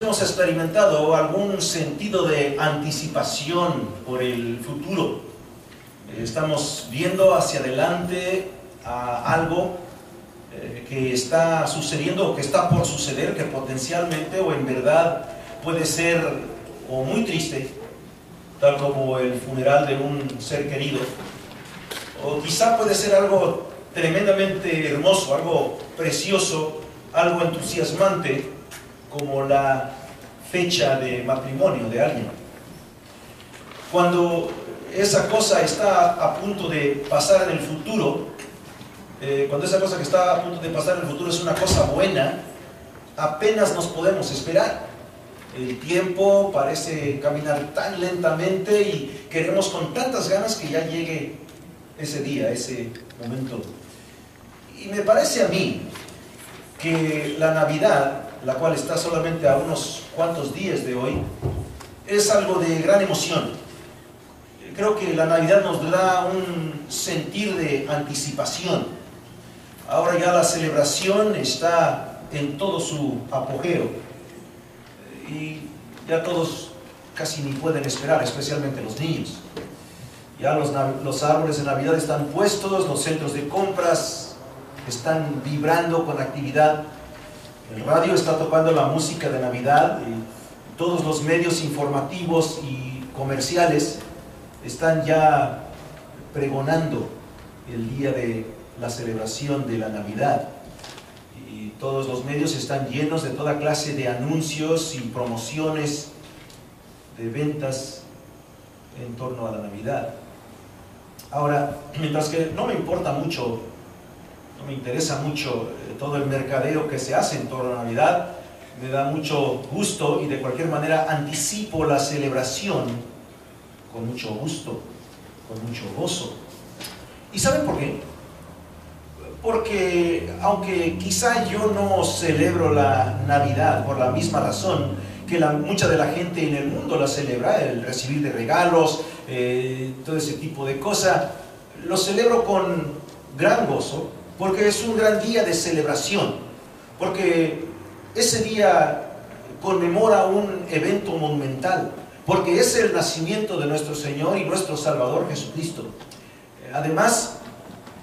Hemos experimentado algún sentido de anticipación por el futuro. Estamos viendo hacia adelante a algo que está sucediendo o que está por suceder, que potencialmente o en verdad puede ser o muy triste, tal como el funeral de un ser querido, o quizá puede ser algo tremendamente hermoso, algo precioso, algo entusiasmante, como la fecha de matrimonio de alguien. Cuando esa cosa está a punto de pasar en el futuro, cuando esa cosa que está a punto de pasar en el futuro es una cosa buena, apenas nos podemos esperar. El tiempo parece caminar tan lentamente y queremos con tantas ganas que ya llegue ese día, ese momento. Y me parece a mí que la Navidad, la cual está solamente a unos cuantos días de hoy, es algo de gran emoción. Creo que la Navidad nos da un sentir de anticipación. Ahora ya la celebración está en todo su apogeo y ya todos casi ni pueden esperar, especialmente los niños. Ya los árboles de Navidad están puestos, los centros de compras están vibrando con actividad. El radio está tocando la música de Navidad y todos los medios informativos y comerciales están ya pregonando el día de la celebración de la Navidad. Y todos los medios están llenos de toda clase de anuncios y promociones de ventas en torno a la Navidad. Ahora, mientras que no me importa mucho, no me interesa mucho todo el mercadeo que se hace en torno a la Navidad, me da mucho gusto y de cualquier manera anticipo la celebración con mucho gusto, con mucho gozo. ¿Y saben por qué? Porque aunque quizá yo no celebro la Navidad por la misma razón que mucha de la gente en el mundo la celebra, el recibir de regalos, todo ese tipo de cosas, lo celebro con gran gozo, porque es un gran día de celebración, porque ese día conmemora un evento monumental, porque es el nacimiento de nuestro Señor y nuestro Salvador Jesucristo. Además,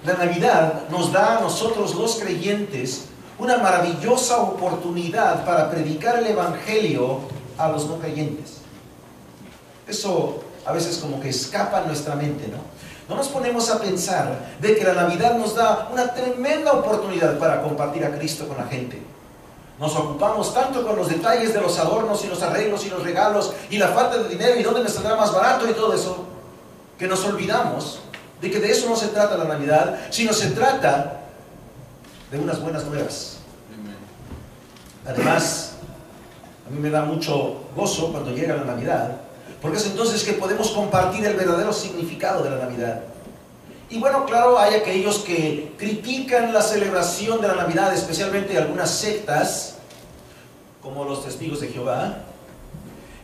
la Navidad nos da a nosotros los creyentes una maravillosa oportunidad para predicar el Evangelio a los no creyentes. Eso a veces como que escapa a nuestra mente, ¿no? No nos ponemos a pensar de que la Navidad nos da una tremenda oportunidad para compartir a Cristo con la gente. Nos ocupamos tanto con los detalles de los adornos y los arreglos y los regalos y la falta de dinero y dónde me saldrá más barato y todo eso, que nos olvidamos de que de eso no se trata la Navidad, sino se trata de unas buenas nuevas. Además, a mí me da mucho gozo cuando llega la Navidad, porque es entonces que podemos compartir el verdadero significado de la Navidad. Y bueno, claro, hay aquellos que critican la celebración de la Navidad, especialmente algunas sectas, como los Testigos de Jehová,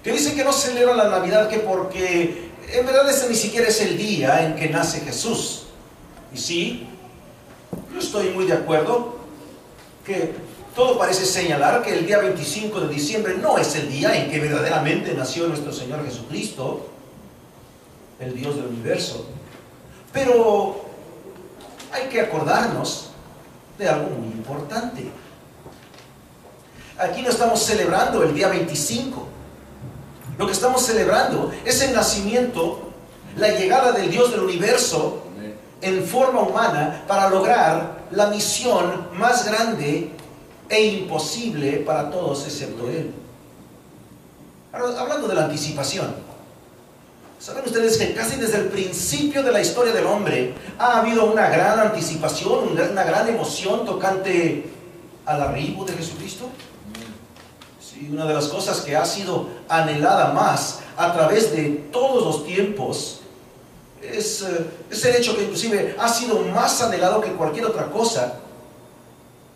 que dicen que no celebran la Navidad que porque en verdad ese ni siquiera es el día en que nace Jesús. Y sí, yo estoy muy de acuerdo que todo parece señalar que el día 25 de diciembre no es el día en que verdaderamente nació nuestro Señor Jesucristo, el Dios del universo. Pero hay que acordarnos de algo muy importante. Aquí no estamos celebrando el día 25. Lo que estamos celebrando es el nacimiento, la llegada del Dios del universo en forma humana para lograr la misión más grande e imposible para todos excepto Él. Ahora, hablando de la anticipación, ¿saben ustedes que casi desde el principio de la historia del hombre ha habido una gran anticipación, una gran emoción tocante al arribo de Jesucristo? Sí, una de las cosas que ha sido anhelada más a través de todos los tiempos es el hecho que inclusive ha sido más anhelado que cualquier otra cosa.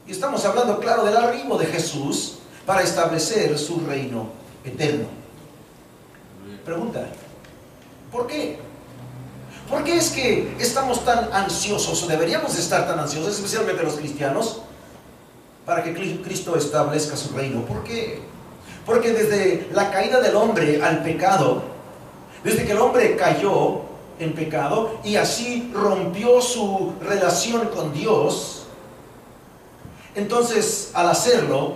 Y estamos hablando, claro, del arribo de Jesús para establecer su reino eterno. Pregunta: ¿por qué? ¿Por qué es que estamos tan ansiosos, o deberíamos estar tan ansiosos, especialmente los cristianos, para que Cristo establezca su reino? ¿Por qué? Porque desde la caída del hombre al pecado, desde que el hombre cayó en pecado y así rompió su relación con Dios, entonces al hacerlo,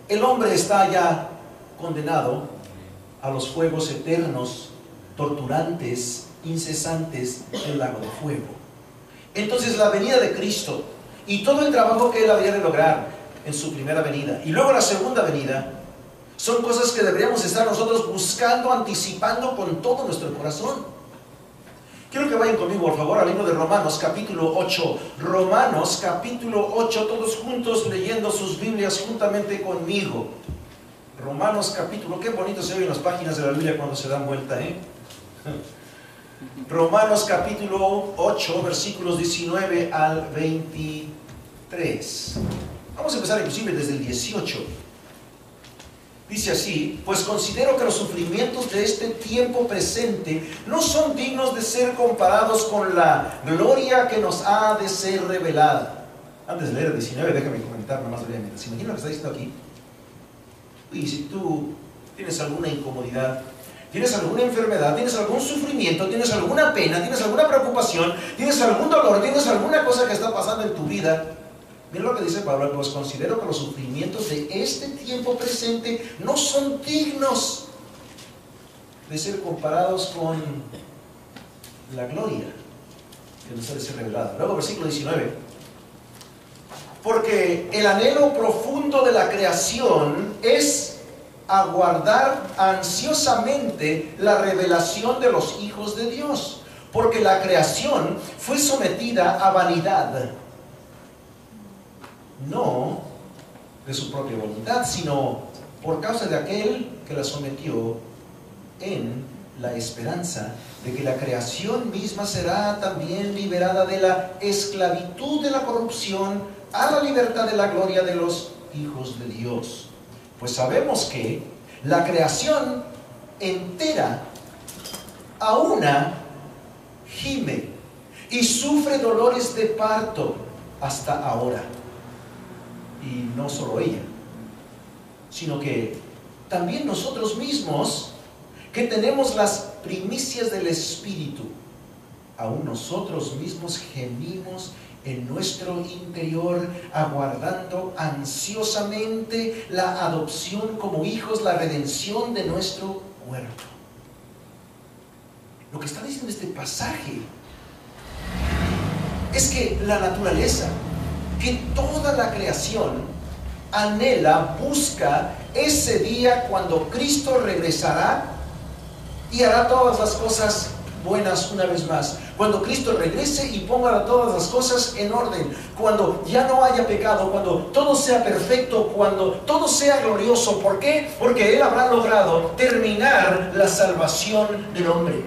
el hombre está ya condenado a los fuegos eternos, torturantes, incesantes del lago de fuego. Entonces la venida de Cristo y todo el trabajo que Él había de lograr en su primera venida y luego la segunda venida, son cosas que deberíamos estar nosotros buscando, anticipando con todo nuestro corazón. Quiero que vayan conmigo, por favor, al libro de Romanos, capítulo 8. Romanos, capítulo 8, todos juntos leyendo sus Biblias juntamente conmigo. Romanos, capítulo, qué bonito se oyen las páginas de la Biblia cuando se dan vuelta, ¿eh? Romanos, capítulo 8, versículos 19 al 23. Vamos a empezar inclusive desde el 18. Dice así: pues considero que los sufrimientos de este tiempo presente no son dignos de ser comparados con la gloria que nos ha de ser revelada. Antes de leer el 19, déjame comentar nomás brevemente. ¿Se imagina lo que está diciendo aquí? Y si tú tienes alguna incomodidad, tienes alguna enfermedad, tienes algún sufrimiento, tienes alguna pena, tienes alguna preocupación, tienes algún dolor, tienes alguna cosa que está pasando en tu vida, mira lo que dice Pablo: pues considero que los sufrimientos de este tiempo presente no son dignos de ser comparados con la gloria que nos ha de ser revelada. Luego versículo 19: porque el anhelo profundo de la creación es aguardar ansiosamente la revelación de los hijos de Dios, porque la creación fue sometida a vanidad, no de su propia voluntad, sino por causa de aquel que la sometió, en la esperanza de que la creación misma será también liberada de la esclavitud de la corrupción a la libertad de la gloria de los hijos de Dios. Pues sabemos que la creación entera a una gime y sufre dolores de parto hasta ahora. Y no solo ella, sino que también nosotros mismos, que tenemos las primicias del Espíritu, aún nosotros mismos gemimos en nuestro interior, aguardando ansiosamente la adopción como hijos, la redención de nuestro cuerpo. Lo que está diciendo este pasaje es que la naturaleza, que toda la creación anhela, busca ese día cuando Cristo regresará y hará todas las cosas buenas una vez más. Cuando Cristo regrese y ponga todas las cosas en orden, cuando ya no haya pecado, cuando todo sea perfecto, cuando todo sea glorioso. ¿Por qué? Porque Él habrá logrado terminar la salvación del hombre.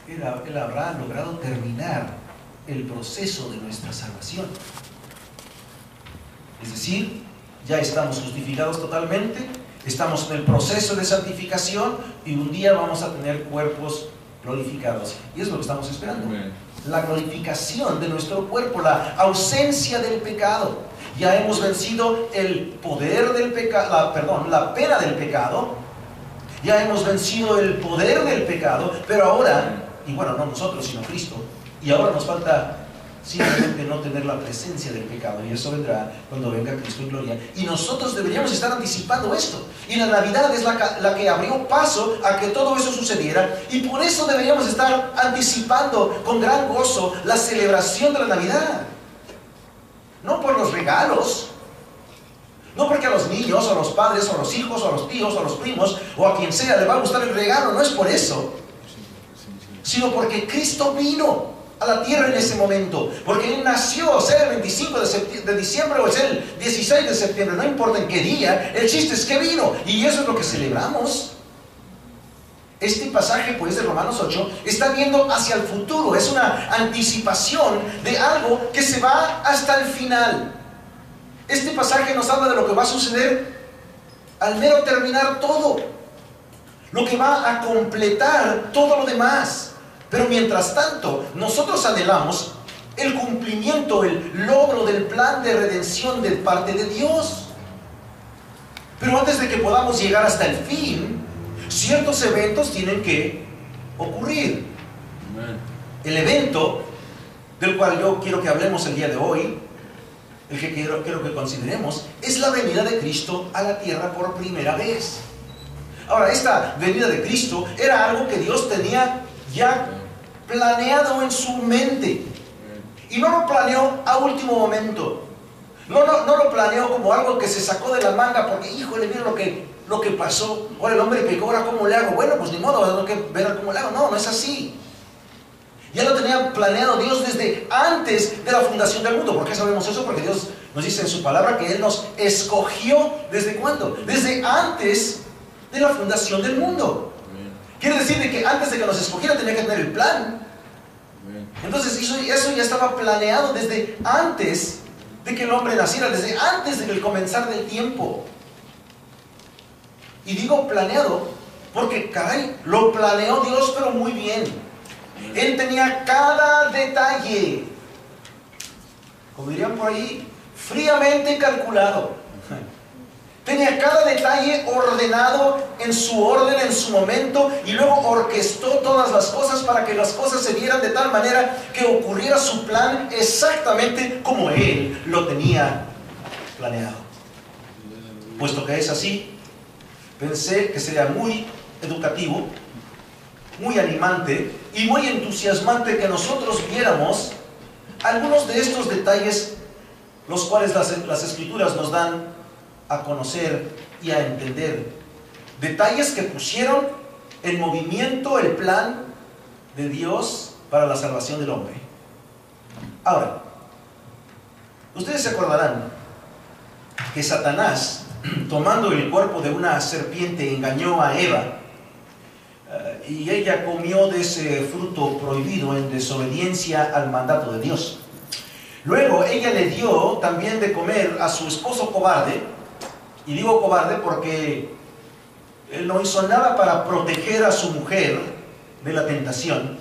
Él habrá logrado terminar el proceso de nuestra salvación. Es decir, ya estamos justificados totalmente, estamos en el proceso de santificación y un día vamos a tener cuerpos glorificados. Y es lo que estamos esperando. Amén. La glorificación de nuestro cuerpo, la ausencia del pecado. Ya hemos vencido el poder del pecado, la pena del pecado. Ya hemos vencido el poder del pecado, pero ahora, y bueno, no nosotros, sino Cristo, y ahora nos falta simplemente no tener la presencia del pecado, y eso vendrá cuando venga Cristo en gloria. Y nosotros deberíamos estar anticipando esto, y la Navidad es la que abrió paso a que todo eso sucediera, y por eso deberíamos estar anticipando con gran gozo la celebración de la Navidad. No por los regalos, no porque a los niños, o a los padres, o a los hijos, o a los tíos, o a los primos, o a quien sea le va a gustar el regalo, no es por eso, sino porque Cristo vino a la tierra en ese momento, porque Él nació, sea el 25 de diciembre o sea el 16 de septiembre, no importa en qué día, el chiste es que vino, y eso es lo que celebramos. Este pasaje, pues, de Romanos 8, está viendo hacia el futuro, es una anticipación de algo que se va hasta el final. Este pasaje nos habla de lo que va a suceder al mero terminar todo, lo que va a completar todo lo demás. Pero mientras tanto, nosotros anhelamos el cumplimiento, el logro del plan de redención de parte de Dios. Pero antes de que podamos llegar hasta el fin, ciertos eventos tienen que ocurrir. El evento del cual yo quiero que hablemos el día de hoy, el que quiero que consideremos, es la venida de Cristo a la tierra por primera vez. Ahora, esta venida de Cristo era algo que Dios tenía ya planeado en su mente. Y no lo planeó a último momento. No lo planeó como algo que se sacó de la manga porque, híjole, mira lo que pasó. Ahora el hombre pecó, ahora ¿cómo le hago? Bueno, pues ni modo, tengo que ver cómo le hago. No, no es así. Ya lo tenía planeado Dios desde antes de la fundación del mundo. ¿Por qué sabemos eso? Porque Dios nos dice en su palabra que Él nos escogió. ¿Desde cuándo? Desde antes de la fundación del mundo. Quiere decir de que antes de que nos escogiera tenía que tener el plan. Entonces eso ya estaba planeado desde antes de que el hombre naciera, desde antes del comenzar del tiempo. Y digo planeado porque, caray, lo planeó Dios pero muy bien. Él tenía cada detalle, como dirían por ahí, fríamente calculado. Tenía cada detalle ordenado en su orden, en su momento, y luego orquestó todas las cosas para que las cosas se dieran de tal manera que ocurriera su plan exactamente como Él lo tenía planeado. Puesto que es así, pensé que sería muy educativo, muy animante y muy entusiasmante que nosotros viéramos algunos de estos detalles, los cuales las Escrituras nos dan a conocer y a entender. Detalles que pusieron en movimiento el plan de Dios para la salvación del hombre. Ahora, ustedes se acordarán que Satanás, tomando el cuerpo de una serpiente, engañó a Eva, y ella comió de ese fruto prohibido en desobediencia al mandato de Dios. Luego ella le dio también de comer a su esposo cobarde, y digo cobarde porque él no hizo nada para proteger a su mujer de la tentación,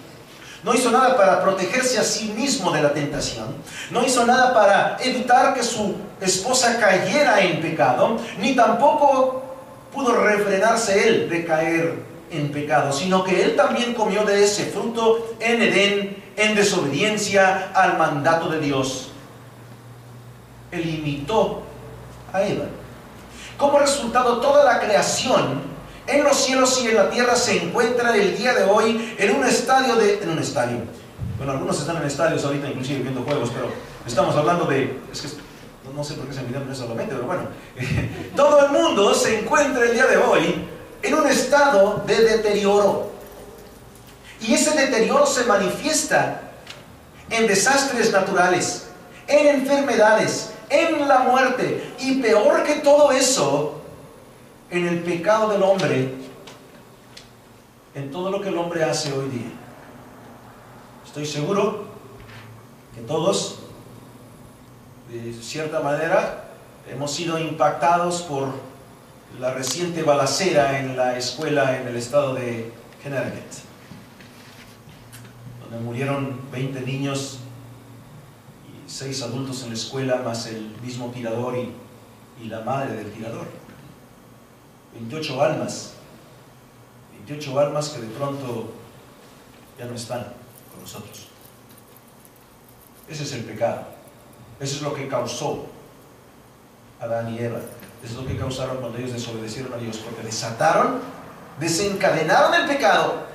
no hizo nada para protegerse a sí mismo de la tentación, no hizo nada para evitar que su esposa cayera en pecado, ni tampoco pudo refrenarse él de caer en pecado, sino que él también comió de ese fruto en Edén, en desobediencia al mandato de Dios. Él imitó a Eva. Como resultado, toda la creación en los cielos y en la tierra se encuentra el día de hoy en un estadio. Bueno, algunos están en estadios ahorita inclusive viendo juegos, pero estamos hablando de... Es que no sé por qué se me viene eso solamente, pero bueno. Todo el mundo se encuentra el día de hoy en un estado de deterioro. Y ese deterioro se manifiesta en desastres naturales, en enfermedades, en la muerte, y peor que todo eso, en el pecado del hombre, en todo lo que el hombre hace hoy día. Estoy seguro que todos, de cierta manera, hemos sido impactados por la reciente balacera en la escuela en el estado de Connecticut, donde murieron 20 niños y 6 adultos en la escuela, más el mismo tirador y la madre del tirador. 28 almas que de pronto ya no están con nosotros. Ese es el pecado. Eso es lo que causó Adán y Eva. Eso es lo que causaron cuando ellos desobedecieron a Dios, porque desencadenaron el pecado,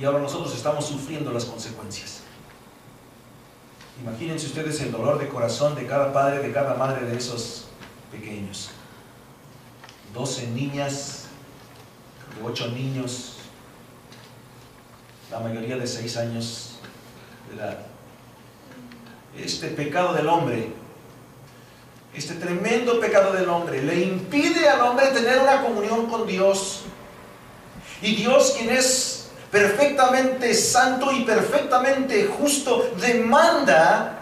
y ahora nosotros estamos sufriendo las consecuencias. Imagínense ustedes el dolor de corazón de cada padre, de cada madre de esos pequeños. 12 niñas, 8 niños, la mayoría de 6 años de edad. Este pecado del hombre, este tremendo pecado del hombre, le impide al hombre tener una comunión con Dios. Y Dios, quien es perfectamente santo y perfectamente justo, demanda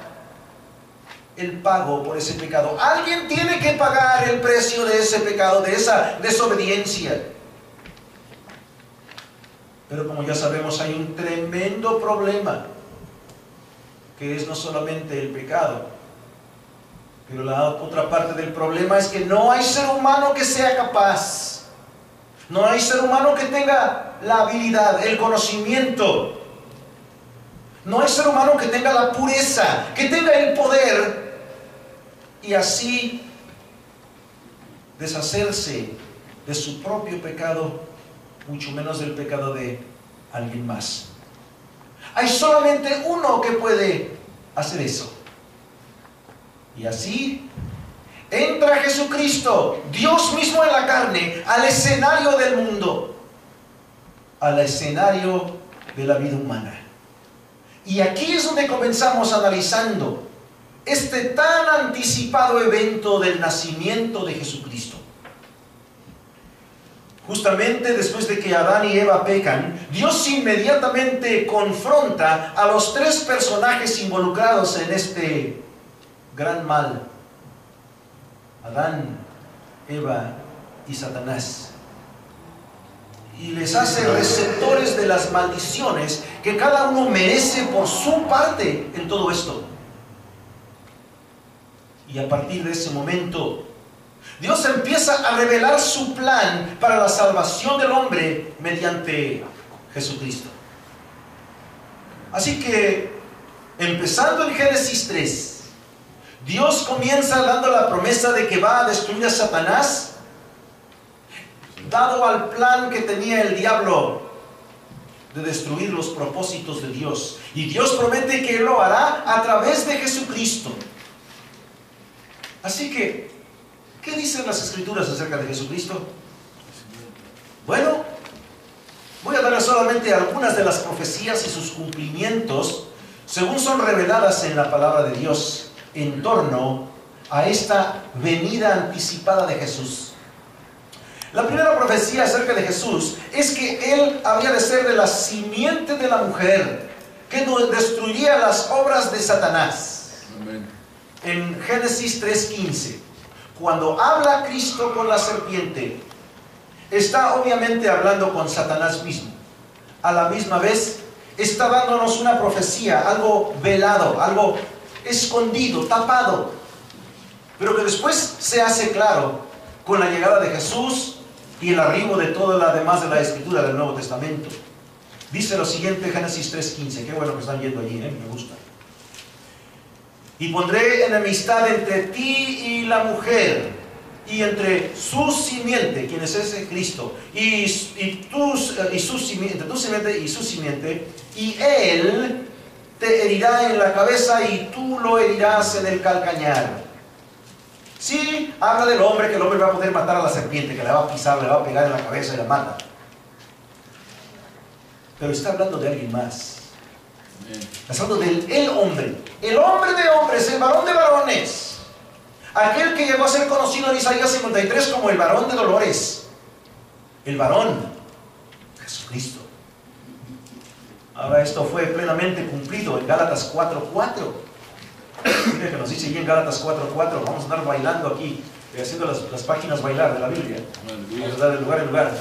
el pago por ese pecado. Alguien tiene que pagar el precio de ese pecado, de esa desobediencia. Pero como ya sabemos, hay un tremendo problema, que es no solamente el pecado, Pero la otra parte del problema es que no hay ser humano que sea capaz. No hay ser humano que tenga la habilidad, el conocimiento. No hay ser humano que tenga la pureza, que tenga el poder y así deshacerse de su propio pecado, mucho menos del pecado de alguien más. Hay solamente uno que puede hacer eso. Y así entra Jesucristo, Dios mismo en la carne, al escenario del mundo, al escenario de la vida humana. Y aquí es donde comenzamos analizando este tan anticipado evento del nacimiento de Jesucristo. Justamente después de que Adán y Eva pecan, Dios inmediatamente confronta a los tres personajes involucrados en este gran mal: Adán, Eva y Satanás. Y les hace receptores de las maldiciones que cada uno merece por su parte en todo esto. Y a partir de ese momento, Dios empieza a revelar su plan para la salvación del hombre mediante Jesucristo. Así que, empezando en Génesis 3, Dios comienza dando la promesa de que va a destruir a Satanás, dado al plan que tenía el diablo de destruir los propósitos de Dios. Y Dios promete que lo hará a través de Jesucristo. Así que, ¿qué dicen las Escrituras acerca de Jesucristo? Bueno, voy a darles solamente algunas de las profecías y sus cumplimientos según son reveladas en la palabra de Dios en torno a esta venida anticipada de Jesús. La primera profecía acerca de Jesús es que Él habría de ser de la simiente de la mujer, que destruiría las obras de Satanás. Amén. En Génesis 3:15, cuando habla Cristo con la serpiente, está obviamente hablando con Satanás mismo. A la misma vez, está dándonos una profecía, algo velado, algo escondido, tapado, pero que después se hace claro con la llegada de Jesús y el arribo de toda la demás de la Escritura del Nuevo Testamento. Dice lo siguiente, Génesis 3:15, qué bueno que están viendo allí, me gusta. Y pondré enemistad entre ti y la mujer, y entre su simiente, quien es ese Cristo, entre tu simiente y su simiente, y él te herirá en la cabeza y tú lo herirás en el calcañar. Sí, habla del hombre, que el hombre va a poder matar a la serpiente, que la va a pisar, le va a pegar en la cabeza y la mata. Pero está hablando de alguien más. Está hablando del el hombre de hombres, el varón de varones. Aquel que llegó a ser conocido en Isaías 53 como el varón de dolores. El varón, Jesucristo. Ahora esto fue plenamente cumplido en Gálatas 4:4. Mira que nos dice allí en Gálatas 4:4, vamos a andar bailando aquí, haciendo las páginas bailar de la Biblia. Vamos a dar de lugar en lugar.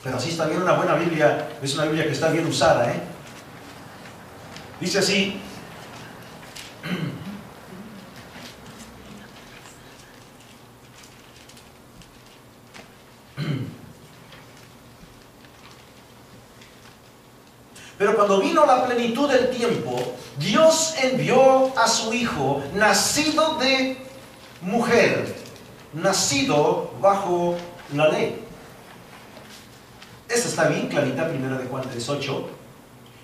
Pero así está bien una buena Biblia, es una Biblia que está bien usada, Dice así: pero cuando vino la plenitud del tiempo, Dios envió a su Hijo, nacido de mujer, nacido bajo la ley. Esta está bien clarita, 1 de Juan 3:8.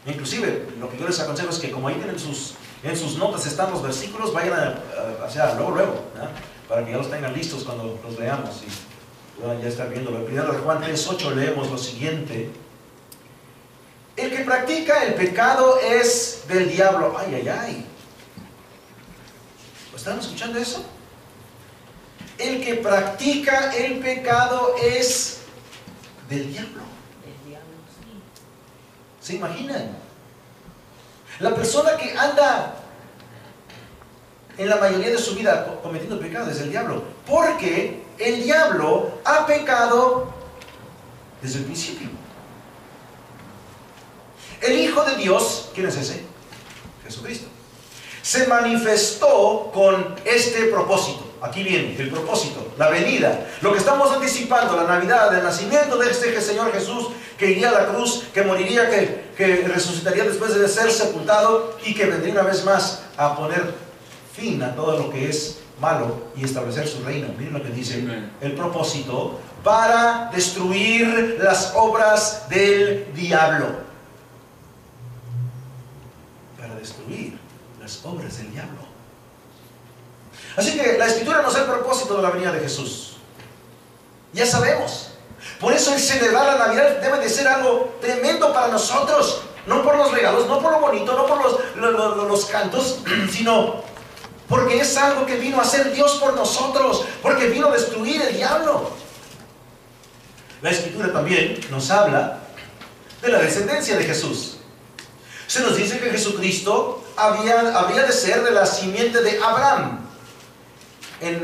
Inclusive, lo que yo les aconsejo es que como ahí tienen en sus notas están los versículos, vayan luego, para que ya los tengan listos cuando los leamos. Y puedan ya estar viendo. En 1 de Juan 3:8 leemos lo siguiente: el que practica el pecado es del diablo. Ay, ay, ay. ¿Están escuchando eso? El que practica el pecado es del diablo. ¿Se imaginan? La persona que anda en la mayoría de su vida cometiendo pecado es el diablo, porque el diablo ha pecado desde el principio. El Hijo de Dios, ¿quién es ese? Jesucristo. se manifestó con este propósito. Aquí viene el propósito, la venida, lo que estamos anticipando, la Navidad, el nacimiento de este Señor Jesús, que iría a la cruz, que moriría, que resucitaría después de ser sepultado y que vendría una vez más a poner fin a todo lo que es malo y establecer su reino. Miren lo que dice el propósito: para destruir las obras del diablo. Para destruir las obras del diablo. Así que la Escritura nos da el propósito de la venida de Jesús. Ya sabemos. Por eso el celebrar la Navidad debe de ser algo tremendo para nosotros. No por los regalos, no por lo bonito, no por los cantos, sino porque es algo que vino a hacer Dios por nosotros, porque vino a destruir el diablo. La Escritura también nos habla de la descendencia de Jesús. Se nos dice que Jesucristo habría de ser de la simiente de Abraham. En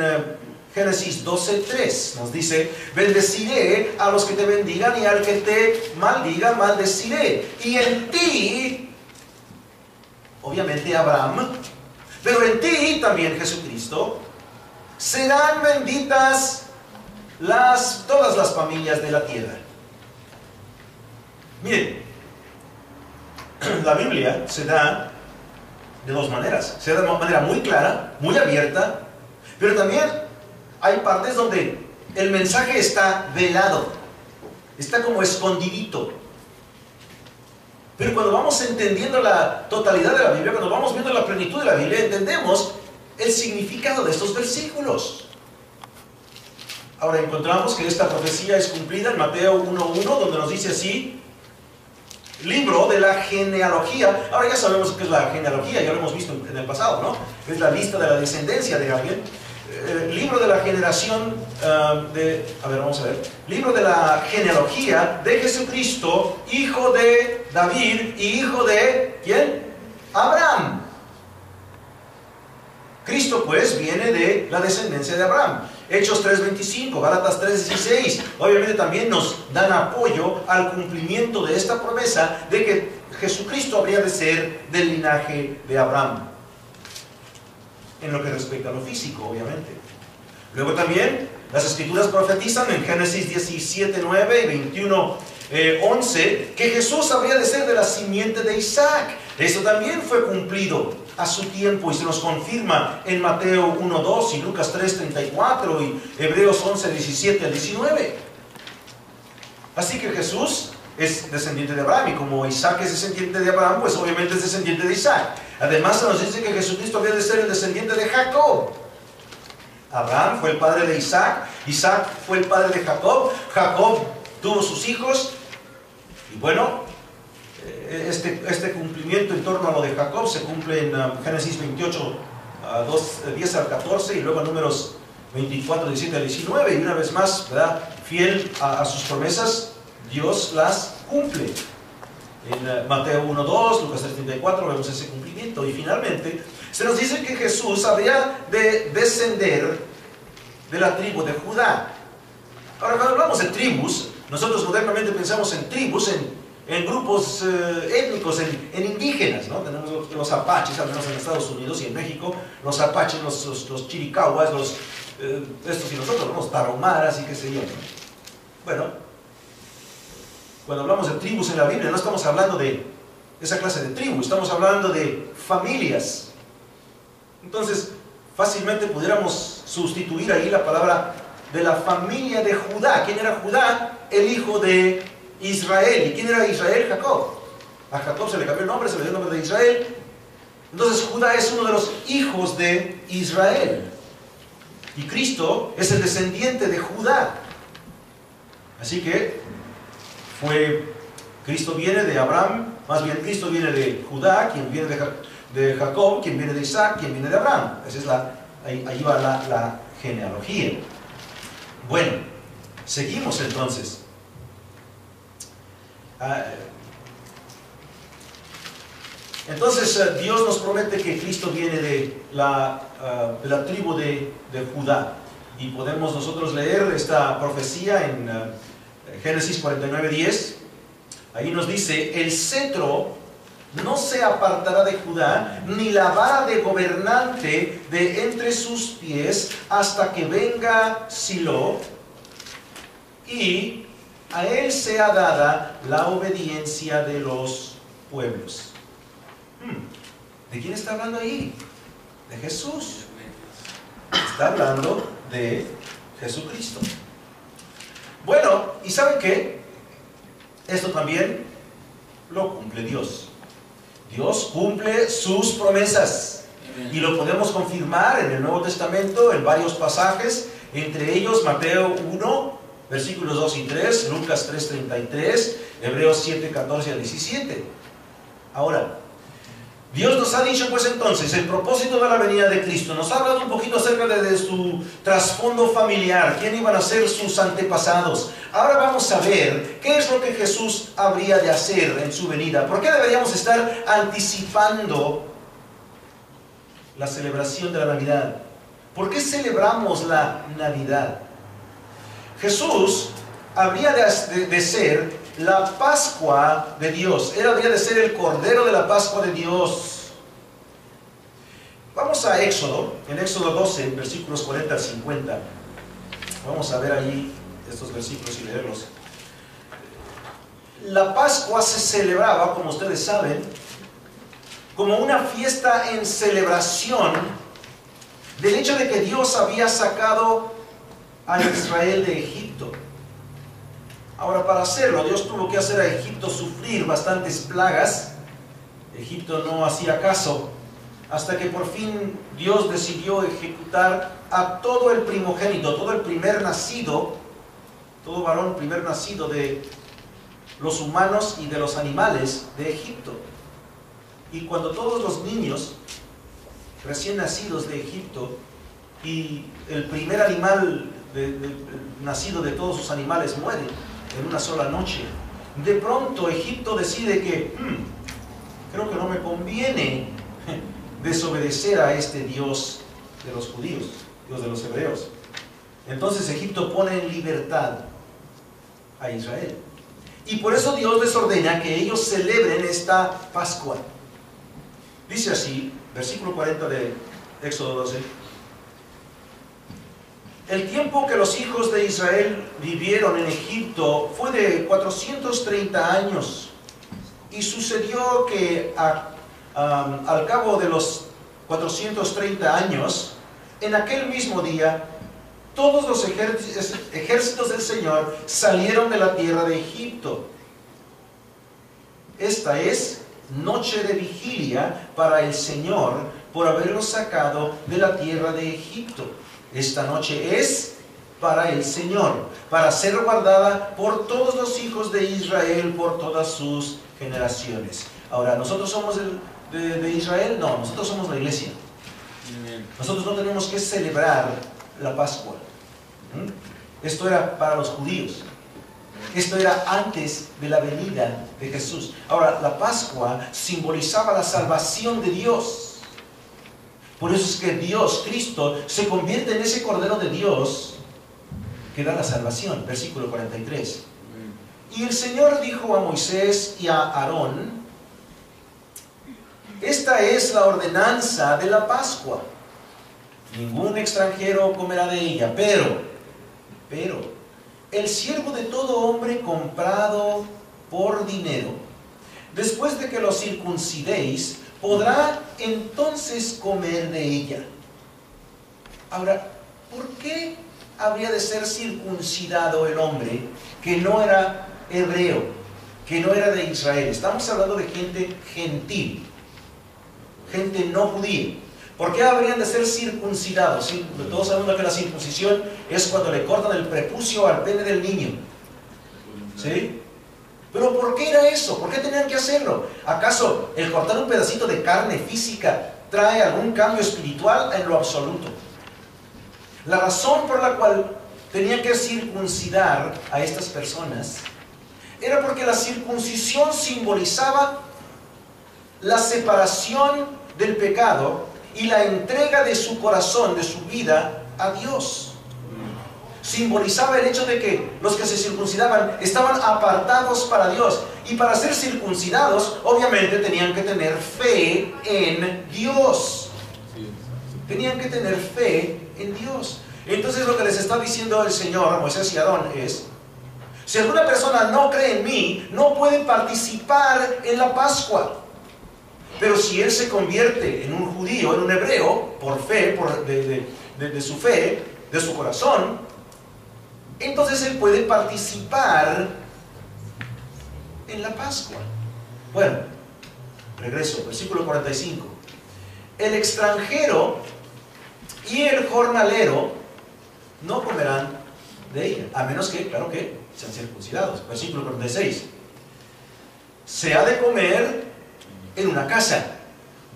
Génesis 12:3 nos dice: bendeciré a los que te bendigan y al que te maldiga, maldeciré. Y en ti, obviamente Abraham, pero en ti también, Jesucristo, serán benditas todas las familias de la tierra. Miren, la Biblia se da de dos maneras. Se da de una manera muy clara, muy abierta, pero también hay partes donde el mensaje está velado, está como escondidito. Pero cuando vamos entendiendo la totalidad de la Biblia, cuando vamos viendo la plenitud de la Biblia, entendemos el significado de estos versículos. Ahora encontramos que esta profecía es cumplida en Mateo 1:1, donde nos dice así: libro de la genealogía. Ahora ya sabemos qué es la genealogía, ya lo hemos visto en el pasado, ¿no? Es la lista de la descendencia de alguien. Libro de la generación vamos a ver. Libro de la genealogía de Jesucristo, hijo de David y hijo de ¿quién? Abraham. Cristo pues viene de la descendencia de Abraham. Hechos 3:25, Gálatas 3:16, obviamente también nos dan apoyo al cumplimiento de esta promesa de que Jesucristo habría de ser del linaje de Abraham, en lo que respecta a lo físico, obviamente. Luego también las Escrituras profetizan en Génesis 17:9 y 21:11 que Jesús habría de ser de la simiente de Isaac. Esto también fue cumplido a su tiempo y se nos confirma en Mateo 1:2 y Lucas 3:34 y Hebreos 11:17 al 19. Así que Jesús es descendiente de Abraham, y como Isaac es descendiente de Abraham, pues obviamente es descendiente de Isaac. Además se nos dice que Jesucristo había de ser el descendiente de Jacob. Abraham fue el padre de Isaac, Isaac fue el padre de Jacob, Jacob tuvo sus hijos, y bueno, este cumplimiento en torno a lo de Jacob se cumple en Génesis 28, 10 al 14, y luego en Números 24, 17 al 19, y una vez más, ¿verdad?, fiel a sus promesas, Dios las cumple. En Mateo 1:2, Lucas 3:34 vemos ese cumplimiento. Y finalmente se nos dice que Jesús habría de descender de la tribu de Judá. Ahora, cuando hablamos de tribus, nosotros modernamente pensamos en tribus, en grupos étnicos, en indígenas, ¿no? Tenemos los apaches, al menos en Estados Unidos y en México, los apaches, los chiricahuas, estos y nosotros, los tarahumaras y qué sé yo, ¿no? Bueno, cuando hablamos de tribus en la Biblia, no estamos hablando de esa clase de tribu, estamos hablando de familias. Entonces, fácilmente pudiéramos sustituir ahí la palabra de la familia de Judá. ¿Quién era Judá? El hijo de Israel. ¿Y quién era Israel? Jacob. A Jacob se le cambió el nombre, se le dio el nombre de Israel. Entonces, Judá es uno de los hijos de Israel. Y Cristo es el descendiente de Judá. Así que Cristo viene de Abraham, más bien Cristo viene de Judá, quien viene de Jacob, quien viene de Isaac, quien viene de Abraham. Esa es ahí va la genealogía. Bueno, seguimos entonces. Entonces Dios nos promete que Cristo viene de la tribu de Judá. Y podemos nosotros leer esta profecía en Génesis 49:10. Ahí nos dice: el cetro no se apartará de Judá, ni la vara de gobernante de entre sus pies, hasta que venga Silo, y a él sea dada la obediencia de los pueblos. ¿De quién está hablando ahí? De Jesús. Está hablando de Jesucristo. Bueno, ¿y saben qué? Esto también lo cumple Dios. Dios cumple sus promesas. Y lo podemos confirmar en el Nuevo Testamento en varios pasajes, entre ellos Mateo 1, versículos 2 y 3, Lucas 3:33, Hebreos 7, 14 a 17. Ahora, Dios nos ha dicho pues entonces el propósito de la venida de Cristo. Nos ha hablado un poquito acerca de su trasfondo familiar, quién iban a ser sus antepasados. Ahora vamos a ver qué es lo que Jesús habría de hacer en su venida. ¿Por qué deberíamos estar anticipando la celebración de la Navidad? ¿Por qué celebramos la Navidad? Jesús habría de ser la Pascua de Dios. Él habría de ser el Cordero de la Pascua de Dios. Vamos a Éxodo, en Éxodo 12, versículos 40 al 50. Vamos a ver allí estos versículos y leerlos. La Pascua se celebraba, como ustedes saben, como una fiesta en celebración del hecho de que Dios había sacado a Israel de Egipto. Ahora, para hacerlo, Dios tuvo que hacer a Egipto sufrir bastantes plagas. Egipto no hacía caso, hasta que por fin Dios decidió ejecutar a todo el primogénito, todo el primer nacido, todo varón primer nacido de los humanos y de los animales de Egipto. Y cuando todos los niños recién nacidos de Egipto y el primer animal nacido de todos sus animales muere en una sola noche, de pronto Egipto decide que creo que no me conviene desobedecer a este Dios de los judíos, Dios de los hebreos. Entonces Egipto pone en libertad a Israel. Y por eso Dios les ordena que ellos celebren esta Pascua. Dice así, versículo 40 de Éxodo 12. El tiempo que los hijos de Israel vivieron en Egipto fue de 430 años. Y sucedió que al cabo de los 430 años, en aquel mismo día, todos los ejércitos del Señor salieron de la tierra de Egipto. Esta es noche de vigilia para el Señor por haberlos sacado de la tierra de Egipto. Esta noche es para el Señor, para ser guardada por todos los hijos de Israel, por todas sus generaciones. Ahora, ¿nosotros somos de Israel? No, nosotros somos la iglesia. Nosotros no tenemos que celebrar la Pascua. Esto era para los judíos. Esto era antes de la venida de Jesús. Ahora, la Pascua simbolizaba la salvación de Dios. Por eso es que Dios, Cristo, se convierte en ese Cordero de Dios que da la salvación. Versículo 43. Y el Señor dijo a Moisés y a Aarón: esta es la ordenanza de la Pascua. Ningún extranjero comerá de ella, pero el siervo de todo hombre comprado por dinero, después de que lo circuncidéis, podrá entonces comer de ella. Ahora, ¿por qué habría de ser circuncidado el hombre que no era hebreo, que no era de Israel? Estamos hablando de gente gentil, gente no judía. ¿Por qué habrían de ser circuncidados? ¿Sí? Todos sabemos que la circuncisión es cuando le cortan el prepucio al pene del niño. ¿Sí? Pero ¿por qué era eso? ¿Por qué tenían que hacerlo? ¿Acaso el cortar un pedacito de carne física trae algún cambio espiritual? En lo absoluto. La razón por la cual tenían que circuncidar a estas personas era porque la circuncisión simbolizaba la separación del pecado y la entrega de su corazón, de su vida, a Dios. simbolizaba el hecho de que los que se circuncidaban estaban apartados para Dios. Y para ser circuncidados, obviamente tenían que tener fe en Dios. Tenían que tener fe en Dios. Entonces lo que les está diciendo el Señor a Moisés y Aarón es: si alguna persona no cree en mí, no puede participar en la Pascua. Pero si él se convierte en un judío, en un hebreo, por fe, de su fe, de su corazón, entonces él puede participar en la Pascua. Bueno, regreso, versículo 45. El extranjero y el jornalero no comerán de ella, a menos que, claro que, sean circuncidados. Versículo 46. Se ha de comer en una casa.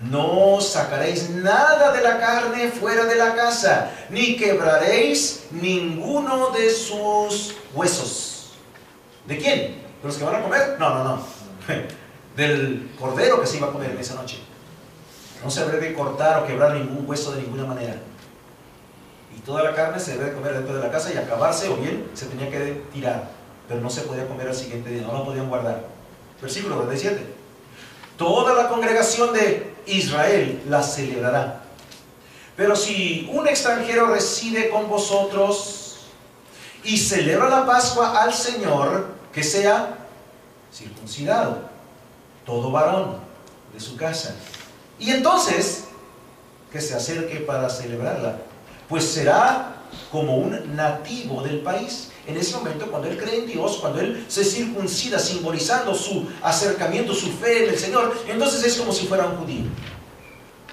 No sacaréis nada de la carne fuera de la casa, ni quebraréis ninguno de sus huesos. ¿De quién? ¿De los que van a comer? No. Del cordero que se iba a comer en esa noche. No se debe cortar o quebrar ningún hueso de ninguna manera. Y toda la carne se debe comer dentro de la casa y acabarse, o bien se tenía que tirar. Pero no se podía comer al siguiente día, no la podían guardar. Versículo 47. Toda la congregación de Israel la celebrará. Pero si un extranjero reside con vosotros y celebra la Pascua al Señor, que sea circuncidado, todo varón de su casa. Y entonces, que se acerque para celebrarla, pues será como un nativo del país. En ese momento, cuando él cree en Dios, cuando él se circuncida, simbolizando su acercamiento, su fe en el Señor, entonces es como si fuera un judío.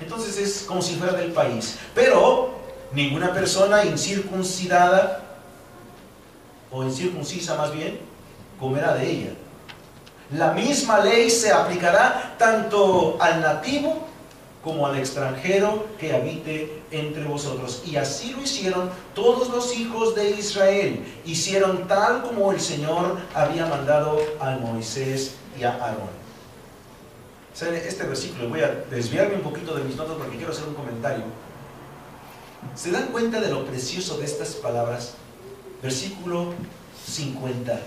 Entonces es como si fuera del país. Pero ninguna persona incircuncidada, o incircuncisa más bien, comerá de ella. La misma ley se aplicará tanto al nativo como al extranjero que habite entre vosotros. Y así lo hicieron todos los hijos de Israel. Hicieron tal como el Señor había mandado a Moisés y a Aarón. Este versículo, voy a desviarme un poquito de mis notas porque quiero hacer un comentario. ¿Se dan cuenta de lo precioso de estas palabras? Versículo 50.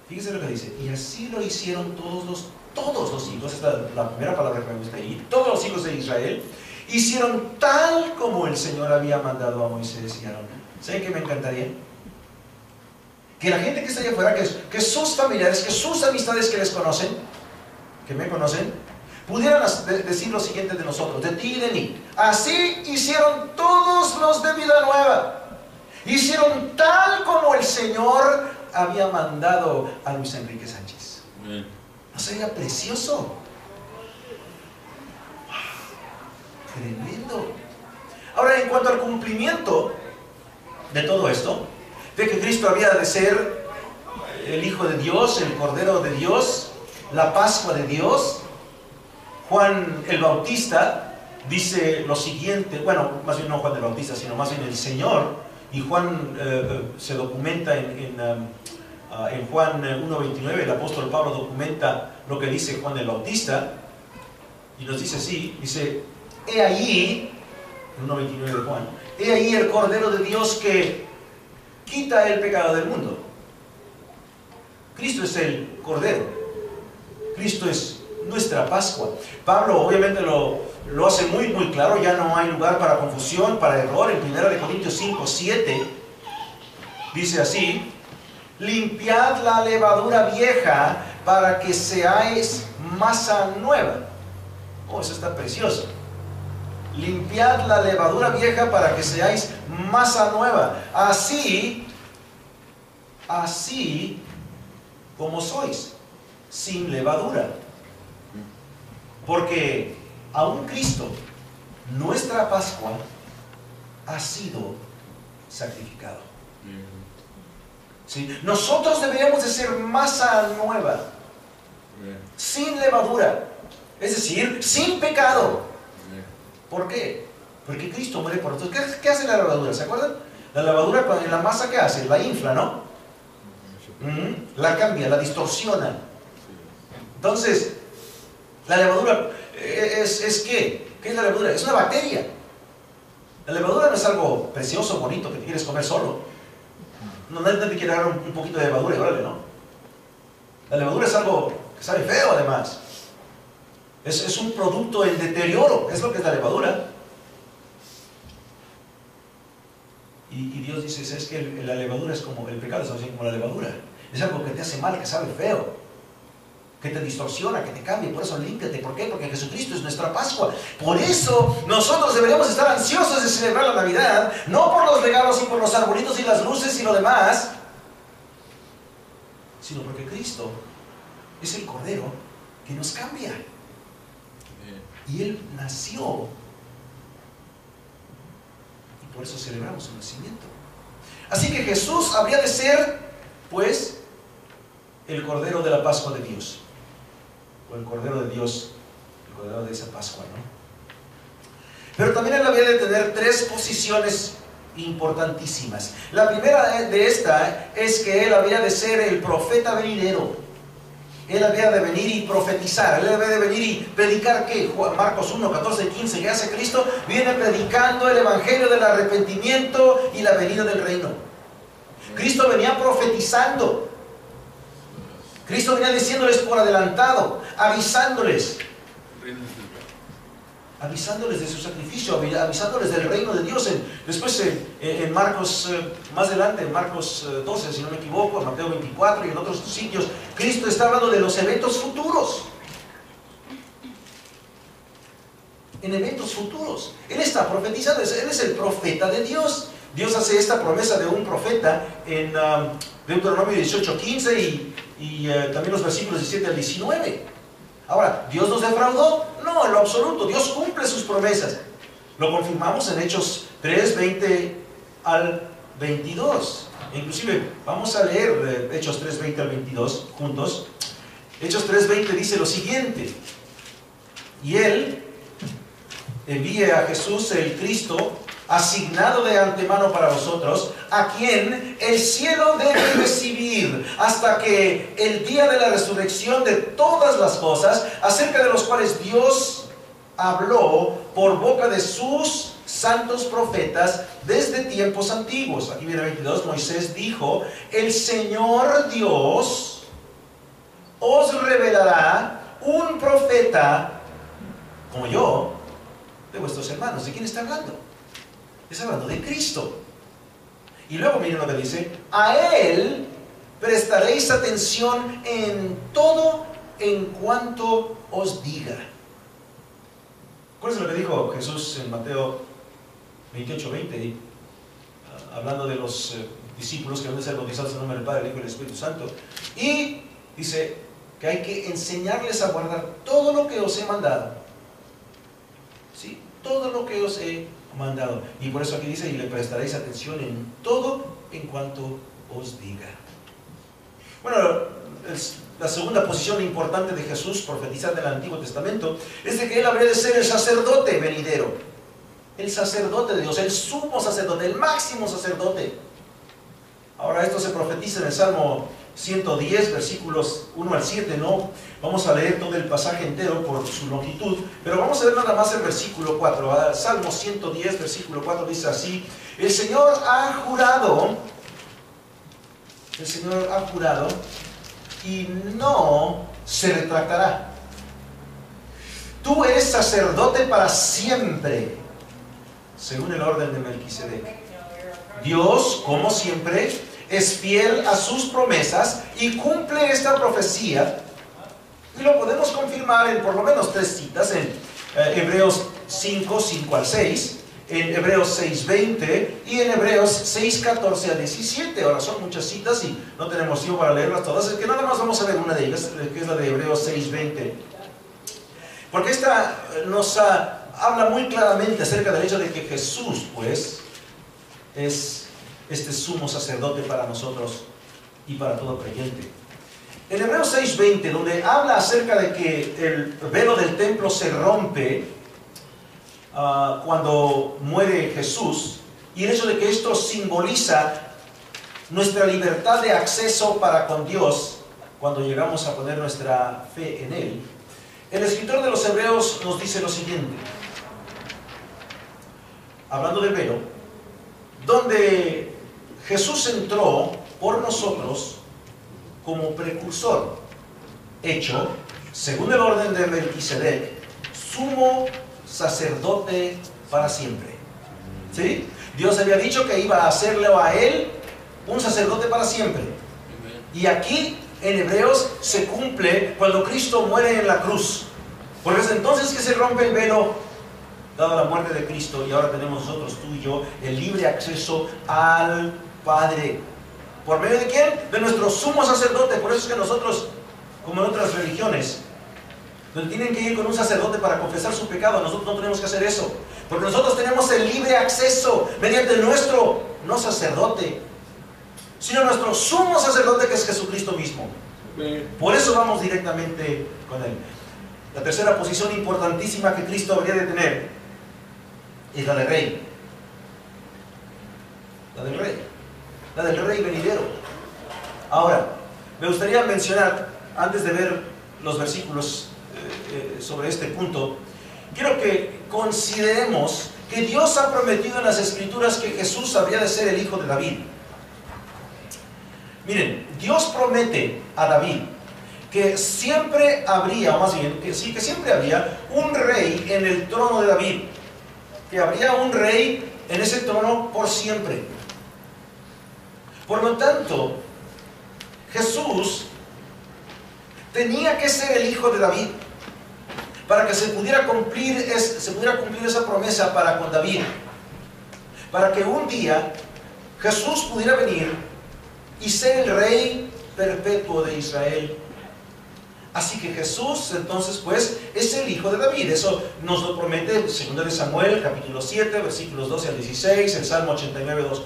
Fíjense lo que dice: y así lo hicieron todos los hijos, esta es la primera palabra que me gusta ahí, todos los hijos de Israel, hicieron tal como el Señor había mandado a Moisés y a Aarón. ¿Saben qué me encantaría? Que la gente que está allá afuera, que sus familiares, que sus amistades que les conocen, que me conocen, pudieran decir lo siguiente de nosotros, de ti y de mí: así hicieron todos los de Vida Nueva. Hicieron tal como el Señor había mandado a Luis Enrique Sánchez. ¿No sería precioso? Tremendo. Ahora, en cuanto al cumplimiento de todo esto, de que Cristo había de ser el Hijo de Dios, el Cordero de Dios, la Pascua de Dios, Juan el Bautista dice lo siguiente, bueno, más bien no Juan el Bautista, sino más bien el Señor, y Juan se documenta en Juan 1.29, el apóstol Pablo documenta lo que dice Juan el Bautista, y nos dice así, dice: he ahí, 1.29 de Juan, he ahí el Cordero de Dios que quita el pecado del mundo. Cristo es el Cordero, Cristo es nuestra Pascua. Pablo obviamente lo hace muy claro, ya no hay lugar para confusión, para error. En 1 Corintios 5:7 dice así: limpiad la levadura vieja para que seáis masa nueva. Oh, eso está precioso. Limpiad la levadura vieja para que seáis masa nueva. Así como sois, sin levadura. Porque aún Cristo, nuestra Pascua, ha sido sacrificado. ¿Sí? Nosotros deberíamos de ser masa nueva, sin levadura, es decir, sin pecado. ¿Por qué? Porque Cristo muere por nosotros. ¿Qué hace la levadura? ¿Se acuerdan? La levadura en la masa, ¿qué hace? La infla, ¿no? La cambia, la distorsiona. Entonces, la levadura ¿es qué? ¿Qué es la levadura? Es una bacteria. La levadura no es algo precioso, bonito, que te quieres comer solo. No, nadie te quiere dar un poquito de levadura y órale, ¿no? La levadura es algo que sabe feo, además. Es un producto en deterioro, es lo que es la levadura. Y Dios dice, es que la levadura es como, el pecado es así como la levadura. Es algo que te hace mal, que sabe feo, que te distorsiona, que te cambia. Por eso límpiate. ¿Por qué? Porque Jesucristo es nuestra Pascua. Por eso nosotros deberíamos estar ansiosos de celebrar la Navidad, no por los regalos y por los arbolitos y las luces y lo demás, sino porque Cristo es el Cordero que nos cambia. Y Él nació. Y por eso celebramos su nacimiento. Así que Jesús habría de ser, pues, el Cordero de la Pascua de Dios. O el Cordero de Dios, el Cordero de esa Pascua, ¿no? Pero también Él habría de tener tres posiciones importantísimas. La primera de esta es que Él habría de ser el profeta venidero. Él había de venir y profetizar. Él había de venir y predicar ¿qué? Marcos 1, 14, 15. ¿Qué hace Cristo? Viene predicando el evangelio del arrepentimiento y la venida del reino. Cristo venía profetizando. Cristo venía diciéndoles por adelantado, avisándoles de su sacrificio, avisándoles del reino de Dios. Después en Marcos, más adelante, en Marcos 12, si no me equivoco, en Mateo 24 y en otros sitios, Cristo está hablando de los eventos futuros. En eventos futuros. Él está profetizando, Él es el profeta de Dios. Dios hace esta promesa de un profeta en Deuteronomio 18, 15 y también los versículos 17 al 19. Ahora, ¿Dios nos defraudó? No, en lo absoluto. Dios cumple sus promesas. Lo confirmamos en Hechos 3, 20 al 22. Inclusive, vamos a leer Hechos 3, 20 al 22 juntos. Hechos 3, 20 dice lo siguiente. Y Él envía a Jesús el Cristo, asignado de antemano para vosotros, a quien el cielo debe recibir hasta que el día de la resurrección de todas las cosas, acerca de los cuales Dios habló por boca de sus santos profetas desde tiempos antiguos. Aquí viene 22, Moisés dijo, el Señor Dios os revelará un profeta como yo de vuestros hermanos. ¿De quién está hablando? Está hablando de Cristo. Y luego miren lo que dice, a Él prestaréis atención en todo en cuanto os diga. ¿Cuál es lo que dijo Jesús en Mateo 28, 20? Hablando de los discípulos que van a ser bautizados en el nombre del Padre, del Hijo y del Espíritu Santo. Y dice que hay que enseñarles a guardar todo lo que os he mandado. ¿Sí? Todo lo que os he mandado. Y por eso aquí dice, y le prestaréis atención en todo en cuanto os diga. Bueno, la segunda posición importante de Jesús, profetizando en el Antiguo Testamento, es de que Él habría de ser el sacerdote venidero. El sacerdote de Dios, el sumo sacerdote, el máximo sacerdote. Ahora esto se profetiza en el Salmo 110, versículos 1 al 7, no vamos a leer todo el pasaje entero por su longitud, pero vamos a ver nada más el versículo 4. Salmo 110, versículo 4 dice así, el Señor ha jurado y no se retractará. Tú eres sacerdote para siempre, según el orden de Melquisedec. Dios, como siempre, es fiel a sus promesas y cumple esta profecía, y lo podemos confirmar en por lo menos 3 citas, en Hebreos 5, 5 al 6, en Hebreos 6, 20 y en Hebreos 6, 14 al 17. Ahora son muchas citas y no tenemos tiempo para leerlas todas, es que nada más vamos a ver una de ellas, que es la de Hebreos 6, 20. Porque esta nos habla muy claramente acerca del hecho de que Jesús, pues, es este sumo sacerdote para nosotros y para todo creyente. En Hebreos 6:20, donde habla acerca de que el velo del templo se rompe cuando muere Jesús, y el hecho de que esto simboliza nuestra libertad de acceso para con Dios cuando llegamos a poner nuestra fe en Él, el escritor de los Hebreos nos dice lo siguiente: hablando del velo, donde Jesús entró por nosotros como precursor, hecho, según el orden de Melquisedec, sumo sacerdote para siempre. ¿Sí? Dios había dicho que iba a hacerlo a él un sacerdote para siempre. Y aquí en Hebreos se cumple cuando Cristo muere en la cruz. Porque es entonces que se rompe el velo, dada la muerte de Cristo, y ahora tenemos nosotros, tú y yo, el libre acceso al Padre. ¿Por medio de quién? De nuestro sumo sacerdote. Por eso es que nosotros, como en otras religiones, donde tienen que ir con un sacerdote para confesar su pecado, nosotros no tenemos que hacer eso. Porque nosotros tenemos el libre acceso mediante nuestro, no sacerdote, sino nuestro sumo sacerdote, que es Jesucristo mismo. Por eso vamos directamente con él. La tercera posición importantísima que Cristo habría de tener es la de rey. La del rey. La del rey venidero. Ahora, me gustaría mencionar, antes de ver los versículos sobre este punto, quiero que consideremos que Dios ha prometido en las Escrituras que Jesús habría de ser el hijo de David. Miren, Dios promete a David que siempre habría, o más bien, que sí, que siempre había un rey en el trono de David, que habría un rey en ese trono por siempre. Por lo tanto, Jesús tenía que ser el hijo de David para que se pudiera cumplir esa promesa para con David, para que un día Jesús pudiera venir y ser el rey perpetuo de Israel. Así que Jesús, entonces, pues, es el hijo de David. Eso nos lo promete 2 de Samuel, capítulo 7, versículos 12 al 16, el Salmo 89, 2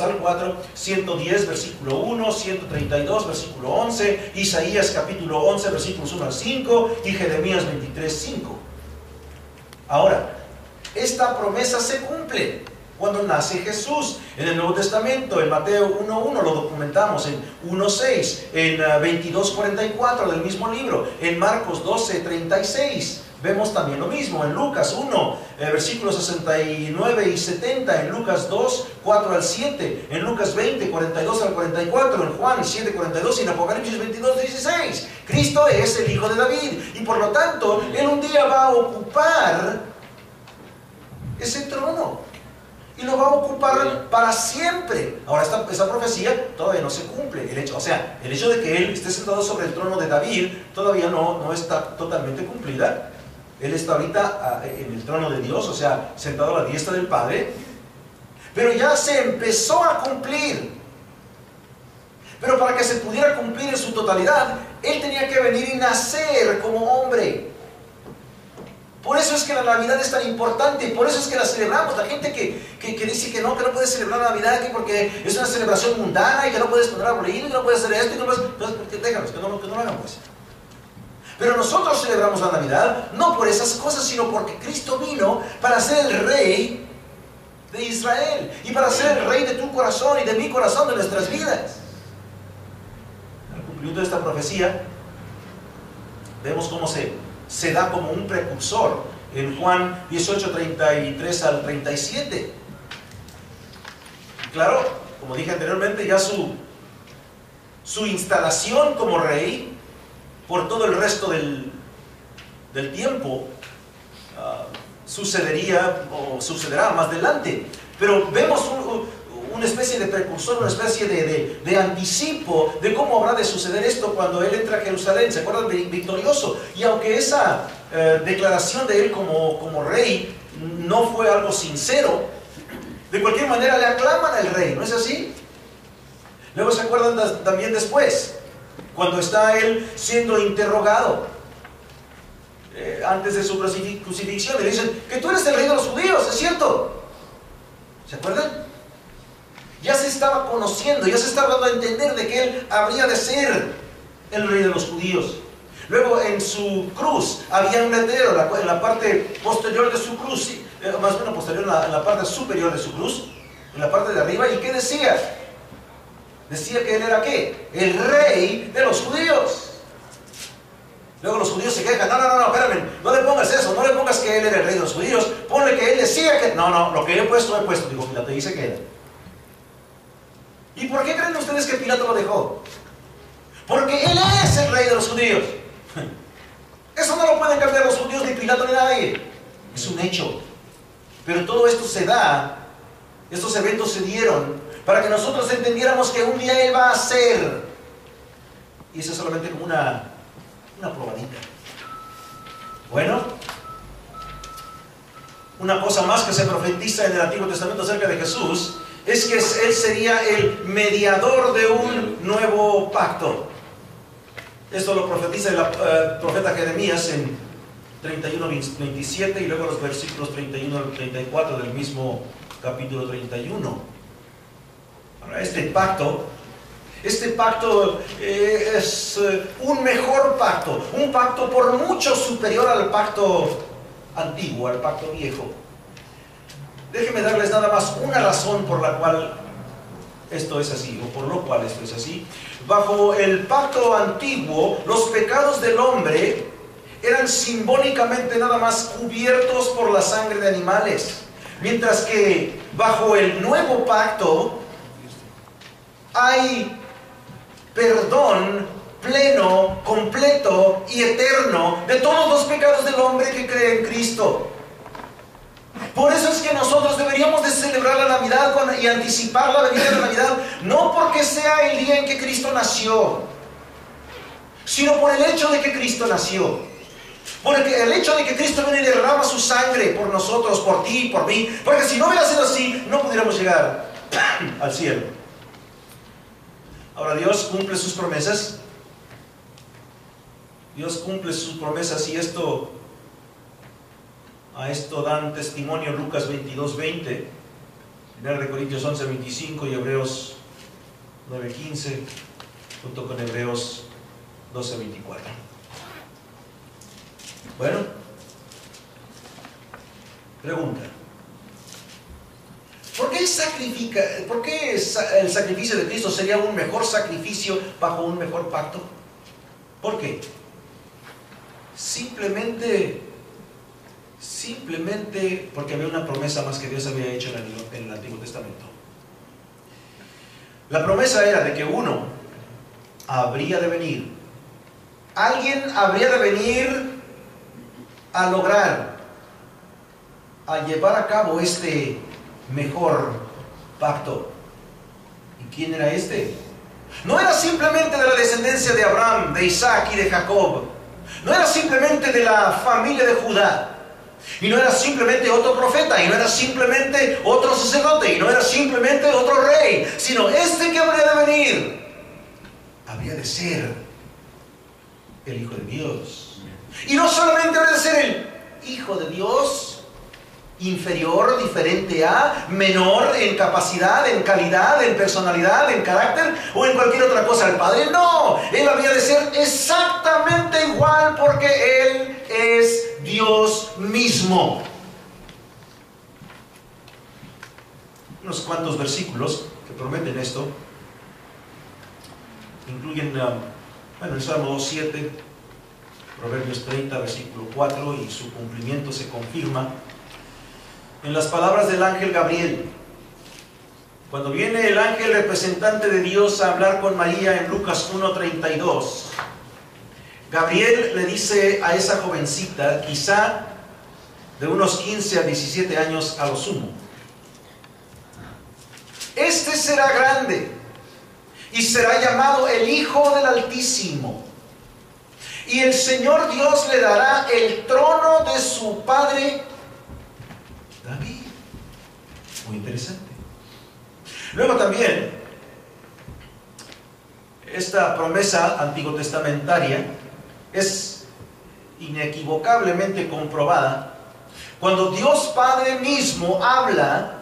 al 4, 110, versículo 1, 132, versículo 11, Isaías, capítulo 11, versículos 1 al 5, y Jeremías 23, 5. Ahora, esta promesa se cumple cuando nace Jesús. En el Nuevo Testamento, en Mateo 1.1 lo documentamos, en 1.6, en 22.44 del mismo libro, en Marcos 12.36 vemos también lo mismo, en Lucas 1, versículos 69 y 70, en Lucas 2, 4 al 7, en Lucas 20, 42 al 44, en Juan 7, 42 y en Apocalipsis 22, 16. Cristo es el hijo de David y por lo tanto, Él un día va a ocupar ese trono. Y lo va a ocupar para siempre. Ahora, esta profecía todavía no se cumple. El hecho de que Él esté sentado sobre el trono de David todavía no está totalmente cumplida. Él está ahorita en el trono de Dios, o sea, sentado a la diestra del Padre. Pero ya se empezó a cumplir. Pero para que se pudiera cumplir en su totalidad, Él tenía que venir y nacer como hombre. Por eso es que la Navidad es tan importante y por eso es que la celebramos. La gente que dice que no puedes celebrar la Navidad aquí porque es una celebración mundana y que no puedes poner arbolito y que no puedes hacer esto y que no puedes... Entonces, déjanos, que no lo hagan pues. Pero nosotros celebramos la Navidad no por esas cosas, sino porque Cristo vino para ser el Rey de Israel y para ser el Rey de tu corazón y de mi corazón, de nuestras vidas. Al cumplimiento de esta profecía, vemos cómo se da como un precursor en Juan 18, 33 al 37. Claro, como dije anteriormente, ya su instalación como rey por todo el resto del tiempo sucederá más adelante. Pero vemos una especie de precursor, una especie de anticipo de cómo habrá de suceder esto cuando Él entra a Jerusalén. ¿Se acuerdan? Victorioso. Y aunque esa declaración de Él como rey no fue algo sincero, de cualquier manera le aclaman al rey, ¿no es así? Luego se acuerdan también después, cuando está Él siendo interrogado antes de su crucifixión, le dicen que tú eres el rey de los judíos, ¿es cierto? ¿Se acuerdan? Ya se estaba conociendo, ya se estaba dando a entender de que Él habría de ser el rey de los judíos. Luego en su cruz había un letrero en la parte posterior de su cruz, más bien posterior, en la parte superior de su cruz, en la parte de arriba. ¿Y qué decía? Decía que Él era ¿qué? El rey de los judíos. Luego los judíos se quejan, no, espérame, no le pongas eso, no le pongas que él era el rey de los judíos, ponle que él decía que... No, lo que he puesto, dijo Pilato, y se queda. ¿Y por qué creen ustedes que Pilato lo dejó? Porque él es el rey de los judíos. Eso no lo pueden cambiar los judíos, ni Pilato, ni nadie. Es un hecho. Pero todo esto se da, estos eventos se dieron para que nosotros entendiéramos que un día Él va a ser. Y eso es solamente como una probadita. Bueno, una cosa más que se profetiza en el Antiguo Testamento acerca de Jesús es que Él sería el mediador de un nuevo pacto. Esto lo profetiza el profeta Jeremías en 31-27 y luego los versículos 31 al 34 del mismo capítulo 31. Ahora, este pacto es un mejor pacto, un pacto por mucho superior al pacto antiguo, al pacto viejo. Déjenme darles nada más una razón por la cual esto es así, o por lo cual esto es así. Bajo el pacto antiguo, los pecados del hombre eran simbólicamente nada más cubiertos por la sangre de animales, mientras que bajo el nuevo pacto hay perdón pleno, completo y eterno de todos los pecados del hombre que cree en Cristo. Por eso es que nosotros deberíamos de celebrar la Navidad y anticipar la venida de la Navidad, no porque sea el día en que Cristo nació, sino por el hecho de que Cristo nació. Porque el hecho de que Cristo viene y derrama su sangre por nosotros, por ti, por mí, porque si no hubiera sido así, no pudiéramos llegar al cielo. Ahora, Dios cumple sus promesas. Dios cumple sus promesas y a esto dan testimonio Lucas 22:20, 1 Corintios 11:25 y Hebreos 9:15, junto con Hebreos 12:24. Bueno, pregunta. ¿Por qué el sacrificio de Cristo sería un mejor sacrificio bajo un mejor pacto? ¿Por qué? Simplemente porque había una promesa más que Dios había hecho en el Antiguo Testamento. La promesa era de que uno habría de venir. Alguien habría de venir a lograr, a llevar a cabo este mejor pacto. ¿Y quién era este? No era simplemente de la descendencia de Abraham, de Isaac y de Jacob. No era simplemente de la familia de Judá. Y no era simplemente otro profeta, y no era simplemente otro sacerdote, y no era simplemente otro rey, sino este que habría de venir habría de ser el Hijo de Dios. Y no solamente habría de ser el Hijo de Dios, inferior, diferente a, menor en capacidad, en calidad, en personalidad, en carácter o en cualquier otra cosa al Padre. No, Él habría de ser exactamente igual porque Él es Dios mismo. Unos cuantos versículos que prometen esto incluyen el Salmo 2:7, Proverbios 30, versículo 4, y su cumplimiento se confirma en las palabras del ángel Gabriel. Cuando viene el ángel representante de Dios a hablar con María en Lucas 1:32, Gabriel le dice a esa jovencita, quizá de unos 15 a 17 años a lo sumo: este será grande y será llamado el Hijo del Altísimo, y el Señor Dios le dará el trono de su padre David. Muy interesante. Luego también, esta promesa antiguo testamentaria es inequivocablemente comprobada cuando Dios Padre mismo habla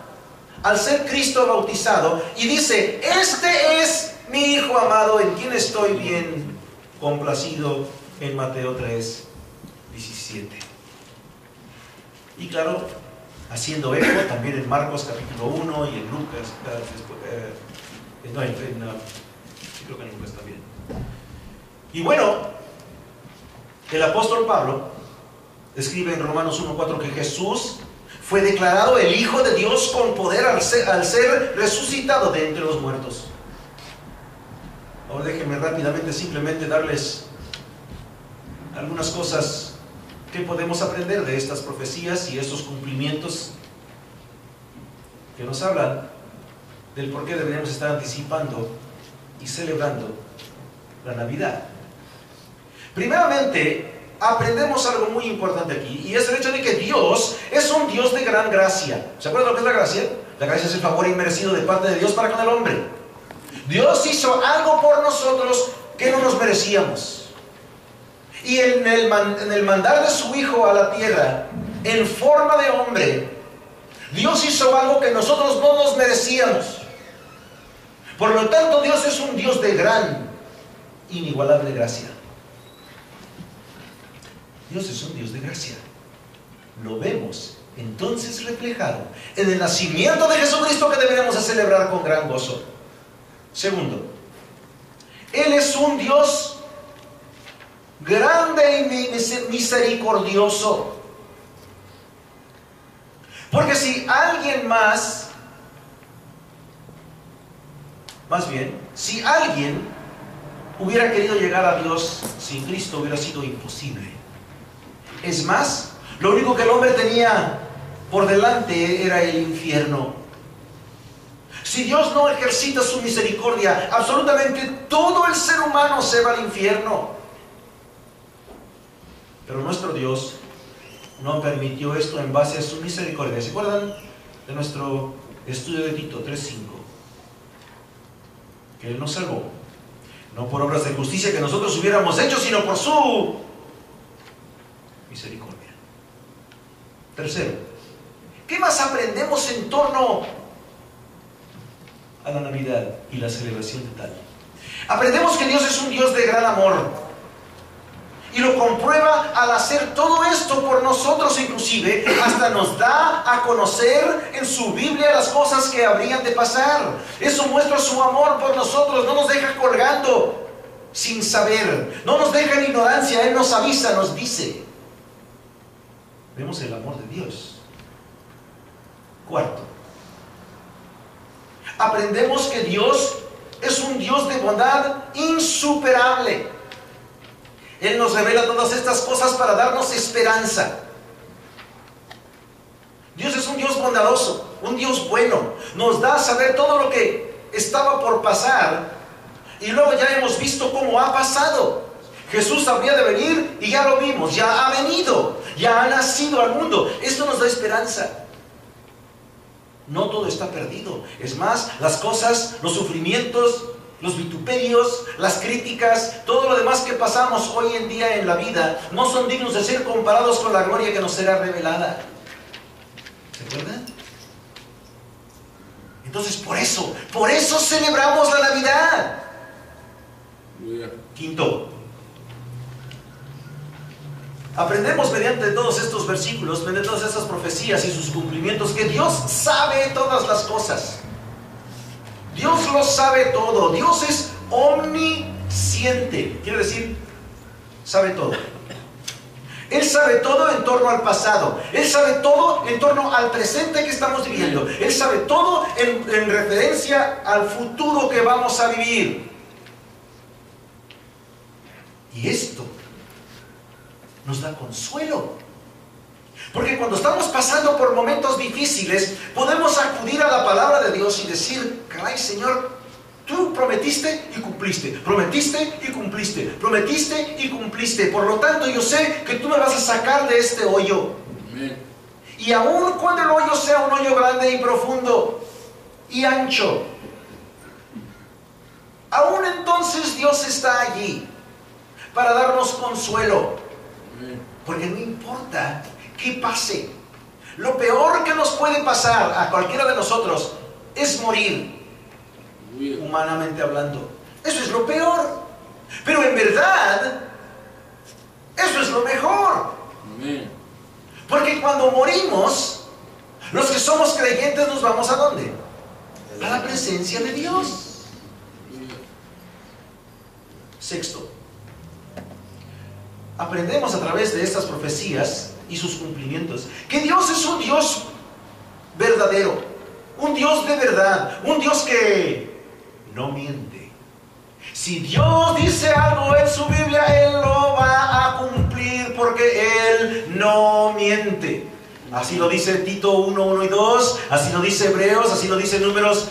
al ser Cristo bautizado y dice: este es mi Hijo amado en quien estoy bien complacido, en Mateo 3:17. Y claro, haciendo eco también en Marcos capítulo 1 y en Lucas, creo que en Lucas también. Y bueno, El apóstol Pablo escribe en Romanos 1:4 que Jesús fue declarado el Hijo de Dios con poder al ser resucitado de entre los muertos. Ahora déjenme rápidamente simplemente darles algunas cosas que podemos aprender de estas profecías y estos cumplimientos que nos hablan del por qué deberíamos estar anticipando y celebrando la Navidad. Primeramente, aprendemos algo muy importante aquí, y es el hecho de que Dios es un Dios de gran gracia. ¿Se acuerdan lo que es la gracia? La gracia es el favor inmerecido de parte de Dios para con el hombre. Dios hizo algo por nosotros que no nos merecíamos. Y en el mandar de su Hijo a la tierra, en forma de hombre, Dios hizo algo que nosotros no nos merecíamos. Por lo tanto, Dios es un Dios de gran, inigualable gracia. Dios es un Dios de gracia. Lo vemos entonces reflejado en el nacimiento de Jesucristo, que deberemos de celebrar con gran gozo. Segundo, Él es un Dios grande y misericordioso. Porque si alguien si alguien hubiera querido llegar a Dios sin Cristo, hubiera sido imposible. Es más, lo único que el hombre tenía por delante era el infierno. Si Dios no ejercita su misericordia, absolutamente todo el ser humano se va al infierno. Pero nuestro Dios no permitió esto en base a su misericordia. ¿Se acuerdan de nuestro estudio de Tito 3:5? Que Él nos salvó, no por obras de justicia que nosotros hubiéramos hecho, sino por su misericordia. Tercero, ¿qué más aprendemos en torno a la Navidad y la celebración de tal? Aprendemos que Dios es un Dios de gran amor. Y lo comprueba al hacer todo esto por nosotros, inclusive hasta nos da a conocer en su Biblia las cosas que habrían de pasar. Eso muestra su amor por nosotros, no nos deja colgando sin saber, no nos deja en ignorancia. Él nos avisa, nos dice. Vemos el amor de Dios. Cuarto, aprendemos que Dios es un Dios de bondad insuperable. Él nos revela todas estas cosas para darnos esperanza. Dios es un Dios bondadoso, un Dios bueno. Nos da a saber todo lo que estaba por pasar, y luego ya hemos visto cómo ha pasado. Jesús habría de venir y ya lo vimos, ya ha venido, ya ha nacido al mundo. Esto nos da esperanza. No todo está perdido. Es más, las cosas, los sufrimientos, los vituperios, las críticas, todo lo demás que pasamos hoy en día en la vida, no son dignos de ser comparados con la gloria que nos será revelada. ¿Se acuerdan? Entonces por eso celebramos la Navidad. Quinto, aprendemos mediante todos estos versículos, mediante todas estas profecías y sus cumplimientos, que Dios sabe todas las cosas. Dios lo sabe todo. Dios es omnisciente. Quiere decir, sabe todo. Él sabe todo en torno al pasado. Él sabe todo en torno al presente que estamos viviendo. Él sabe todo en referencia al futuro que vamos a vivir. Y esto nos da consuelo. Porque cuando estamos pasando por momentos difíciles, podemos acudir a la palabra de Dios y decir: caray, Señor, tú prometiste y cumpliste, prometiste y cumpliste, prometiste y cumpliste. Por lo tanto, yo sé que tú me vas a sacar de este hoyo. Amén. Y aun cuando el hoyo sea un hoyo grande y profundo y ancho, aún entonces Dios está allí para darnos consuelo. Amén. Porque no importa que pase. Lo peor que nos puede pasar a cualquiera de nosotros es morir, humanamente hablando. Eso es lo peor. Pero en verdad, eso es lo mejor. Amén. Porque cuando morimos, los que somos creyentes nos vamos ¿a dónde? A la presencia de Dios. Sexto, aprendemos a través de estas profecías y sus cumplimientos que Dios es un Dios verdadero, un Dios de verdad, un Dios que no miente. Si Dios dice algo en su Biblia, Él lo va a cumplir porque Él no miente. Así lo dice Tito 1, 1 y 2, así lo dice Hebreos, así lo dice Números,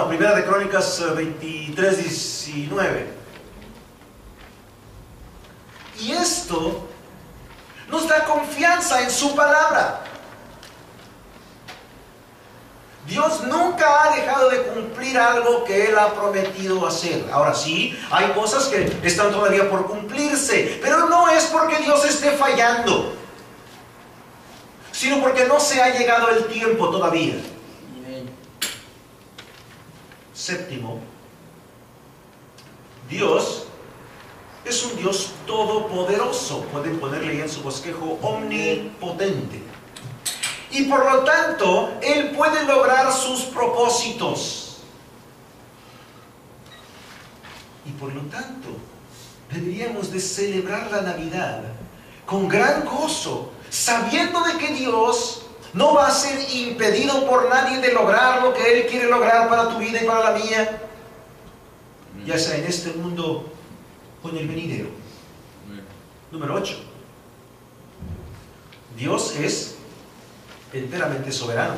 Primera de Crónicas 23, 19. Y esto nos da confianza en su palabra. Dios nunca ha dejado de cumplir algo que Él ha prometido hacer. Ahora sí, hay cosas que están todavía por cumplirse, pero no es porque Dios esté fallando, sino porque no se ha llegado el tiempo todavía. Séptimo, Dios es un Dios todopoderoso. Pueden ponerle ahí en su bosquejo omnipotente. Y por lo tanto, Él puede lograr sus propósitos. Y por lo tanto, deberíamos de celebrar la Navidad con gran gozo, sabiendo de que Dios no va a ser impedido por nadie de lograr lo que Él quiere lograr para tu vida y para la mía, ya sea en este mundo o en el venidero. Número 8. Dios es enteramente soberano.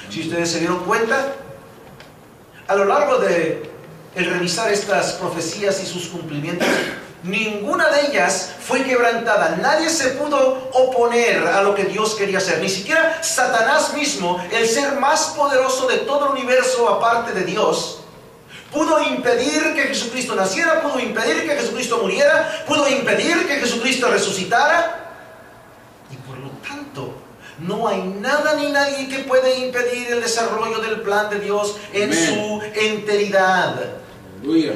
Si ustedes se dieron cuenta, a lo largo de el revisar estas profecías y sus cumplimientos, ninguna de ellas fue quebrantada. Nadie se pudo oponer a lo que Dios quería hacer. Ni siquiera Satanás mismo, el ser más poderoso de todo el universo aparte de Dios, pudo impedir que Jesucristo naciera, pudo impedir que Jesucristo muriera, pudo impedir que Jesucristo resucitara. Y por lo tanto, no hay nada ni nadie que pueda impedir el desarrollo del plan de Dios en su enteridad.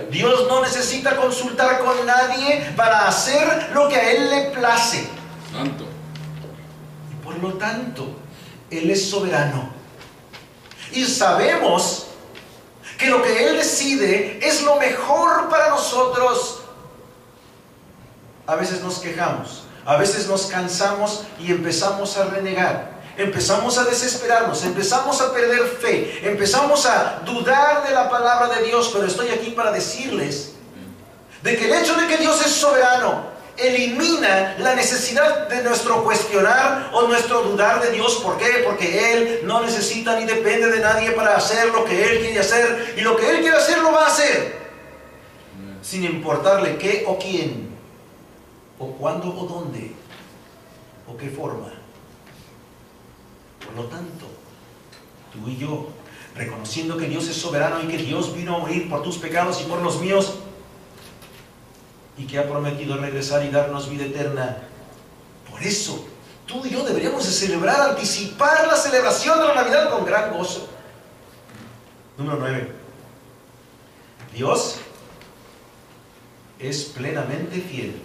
Dios no necesita consultar con nadie para hacer lo que a Él le place. Santo. Y por lo tanto, Él es soberano. Y sabemos que lo que Él decide es lo mejor para nosotros. A veces nos quejamos, a veces nos cansamos y empezamos a renegar. Empezamos a desesperarnos, empezamos a perder fe, empezamos a dudar de la palabra de Dios, pero estoy aquí para decirles de que el hecho de que Dios es soberano elimina la necesidad de nuestro cuestionar o nuestro dudar de Dios. ¿Por qué? Porque Él no necesita ni depende de nadie para hacer lo que Él quiere hacer, y lo que Él quiere hacer lo va a hacer, sin importarle qué o quién, o cuándo o dónde, o qué forma. Por lo tanto, tú y yo, reconociendo que Dios es soberano y que Dios vino a morir por tus pecados y por los míos, y que ha prometido regresar y darnos vida eterna, por eso tú y yo deberíamos de celebrar, anticipar la celebración de la Navidad con gran gozo. Número 9. Dios es plenamente fiel.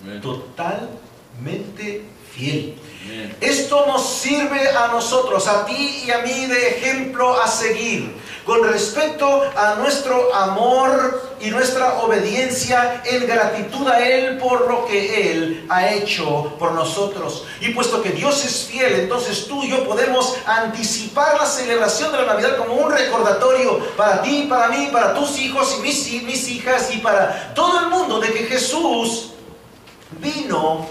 Amén. Totalmente fiel. Amén. Esto nos sirve a nosotros, a ti y a mí, de ejemplo a seguir con respecto a nuestro amor y nuestra obediencia en gratitud a Él por lo que Él ha hecho por nosotros. Y puesto que Dios es fiel, entonces tú y yo podemos anticipar la celebración de la Navidad como un recordatorio para ti, para mí, para tus hijos y mis hijas, y para todo el mundo, de que Jesús vino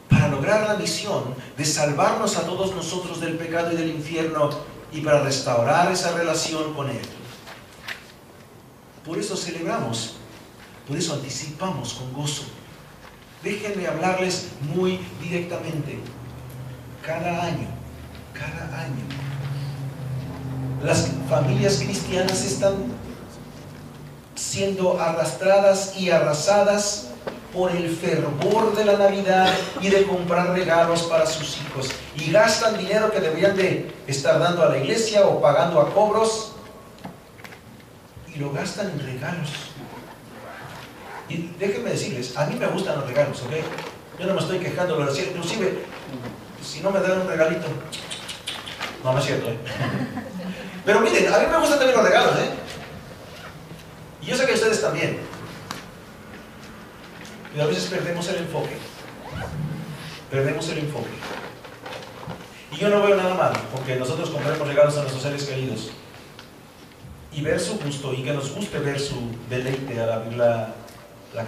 para lograr la misión de salvarnos a todos nosotros del pecado y del infierno, y para restaurar esa relación con Él. Por eso celebramos, por eso anticipamos con gozo. Déjenme hablarles muy directamente. Cada año, las familias cristianas están siendo arrastradas y arrasadas por el fervor de la Navidad y de comprar regalos para sus hijos, y gastan dinero que deberían de estar dando a la iglesia o pagando a cobros, y lo gastan en regalos. Y déjenme decirles, a mí me gustan los regalos, ¿ok? Yo no me estoy quejando, inclusive si no me dan un regalito, no es cierto, ¿eh? Pero miren, a mí me gustan también los regalos, ¿eh? Y yo sé que ustedes también. Pero a veces perdemos el enfoque. Perdemos el enfoque. Y yo no veo nada mal, porque nosotros compremos regalos a nuestros seres queridos. Y ver su gusto, y que nos guste ver su deleite al abrir la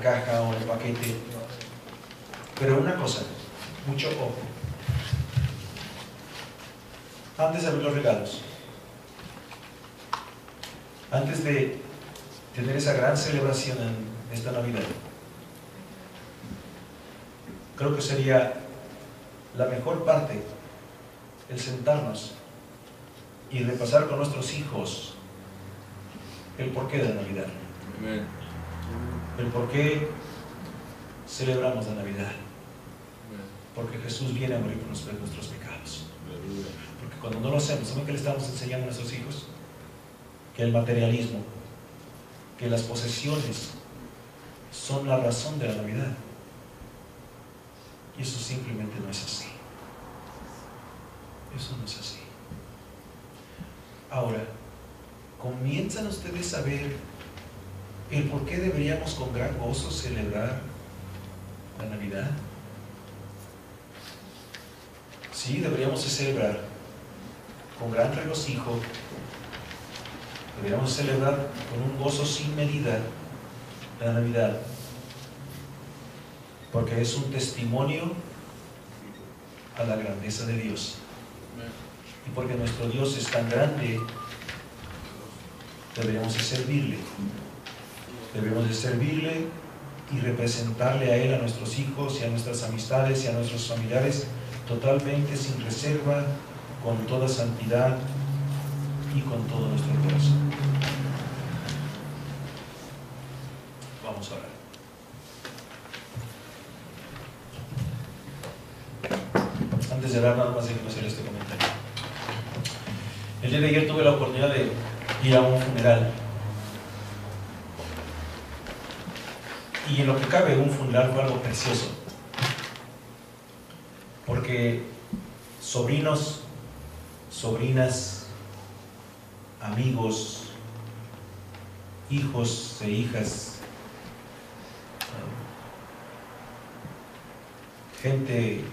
caja o el paquete. Pero una cosa, mucho ojo. Antes de abrir los regalos, antes de tener esa gran celebración en esta Navidad, creo que sería la mejor parte el sentarnos y repasar con nuestros hijos el porqué de la Navidad. Amén. El porqué celebramos la Navidad. Porque Jesús viene a morir por nuestros pecados. Porque cuando no lo hacemos, ¿saben qué le estamos enseñando a nuestros hijos? Que el materialismo, que las posesiones son la razón de la Navidad. Y eso simplemente no es así. Eso no es así. Ahora, ¿comienzan ustedes a ver el por qué deberíamos con gran gozo celebrar la Navidad? Sí, deberíamos de celebrar con gran regocijo, deberíamos celebrar con un gozo sin medida la Navidad, porque es un testimonio a la grandeza de Dios. Y porque nuestro Dios es tan grande, deberíamos de servirle. Debemos de servirle y representarle a Él, a nuestros hijos y a nuestras amistades y a nuestros familiares totalmente, sin reserva, con toda santidad y con todo nuestro corazón. Vamos a orar. Antes de orar, nada más déjenme hacer este comentario. El día de ayer tuve la oportunidad de ir a un funeral. Y en lo que cabe, un funeral fue algo precioso. Porque sobrinos, sobrinas, amigos, hijos e hijas, gente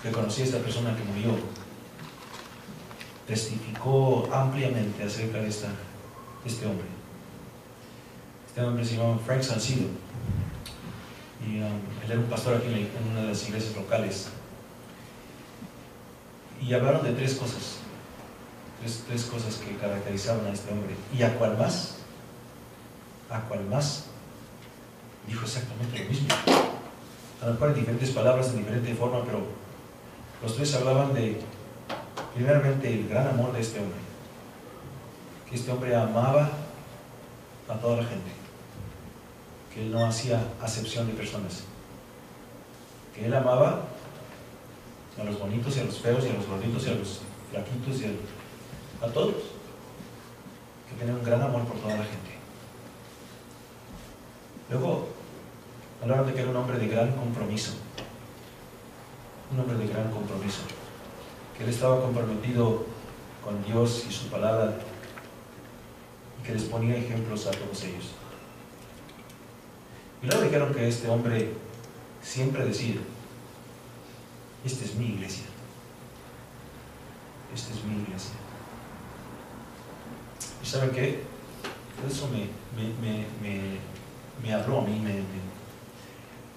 que conocía a esta persona que murió, testificó ampliamente acerca de este hombre. Este hombre se llamaba Frank Sancido. Y él era un pastor aquí en una de las iglesias locales. Y hablaron de tres cosas que caracterizaban a este hombre. Y a cual más dijo exactamente lo mismo. A lo mejor en diferentes palabras, en diferente forma, pero los tres hablaban de, primeramente, el gran amor de este hombre. Que este hombre amaba a toda la gente. Que él no hacía acepción de personas. Que él amaba a los bonitos y a los feos y a los gorditos y a los flaquitos y a todos. Que tenía un gran amor por toda la gente. Luego hablaron de que era un hombre de gran compromiso. Un hombre de gran compromiso. Que él estaba comprometido con Dios y su palabra y que les ponía ejemplos a todos ellos. Y luego dijeron que este hombre siempre decía: esta es mi iglesia. Esta es mi iglesia. ¿Y saben qué? Eso me habló a mí,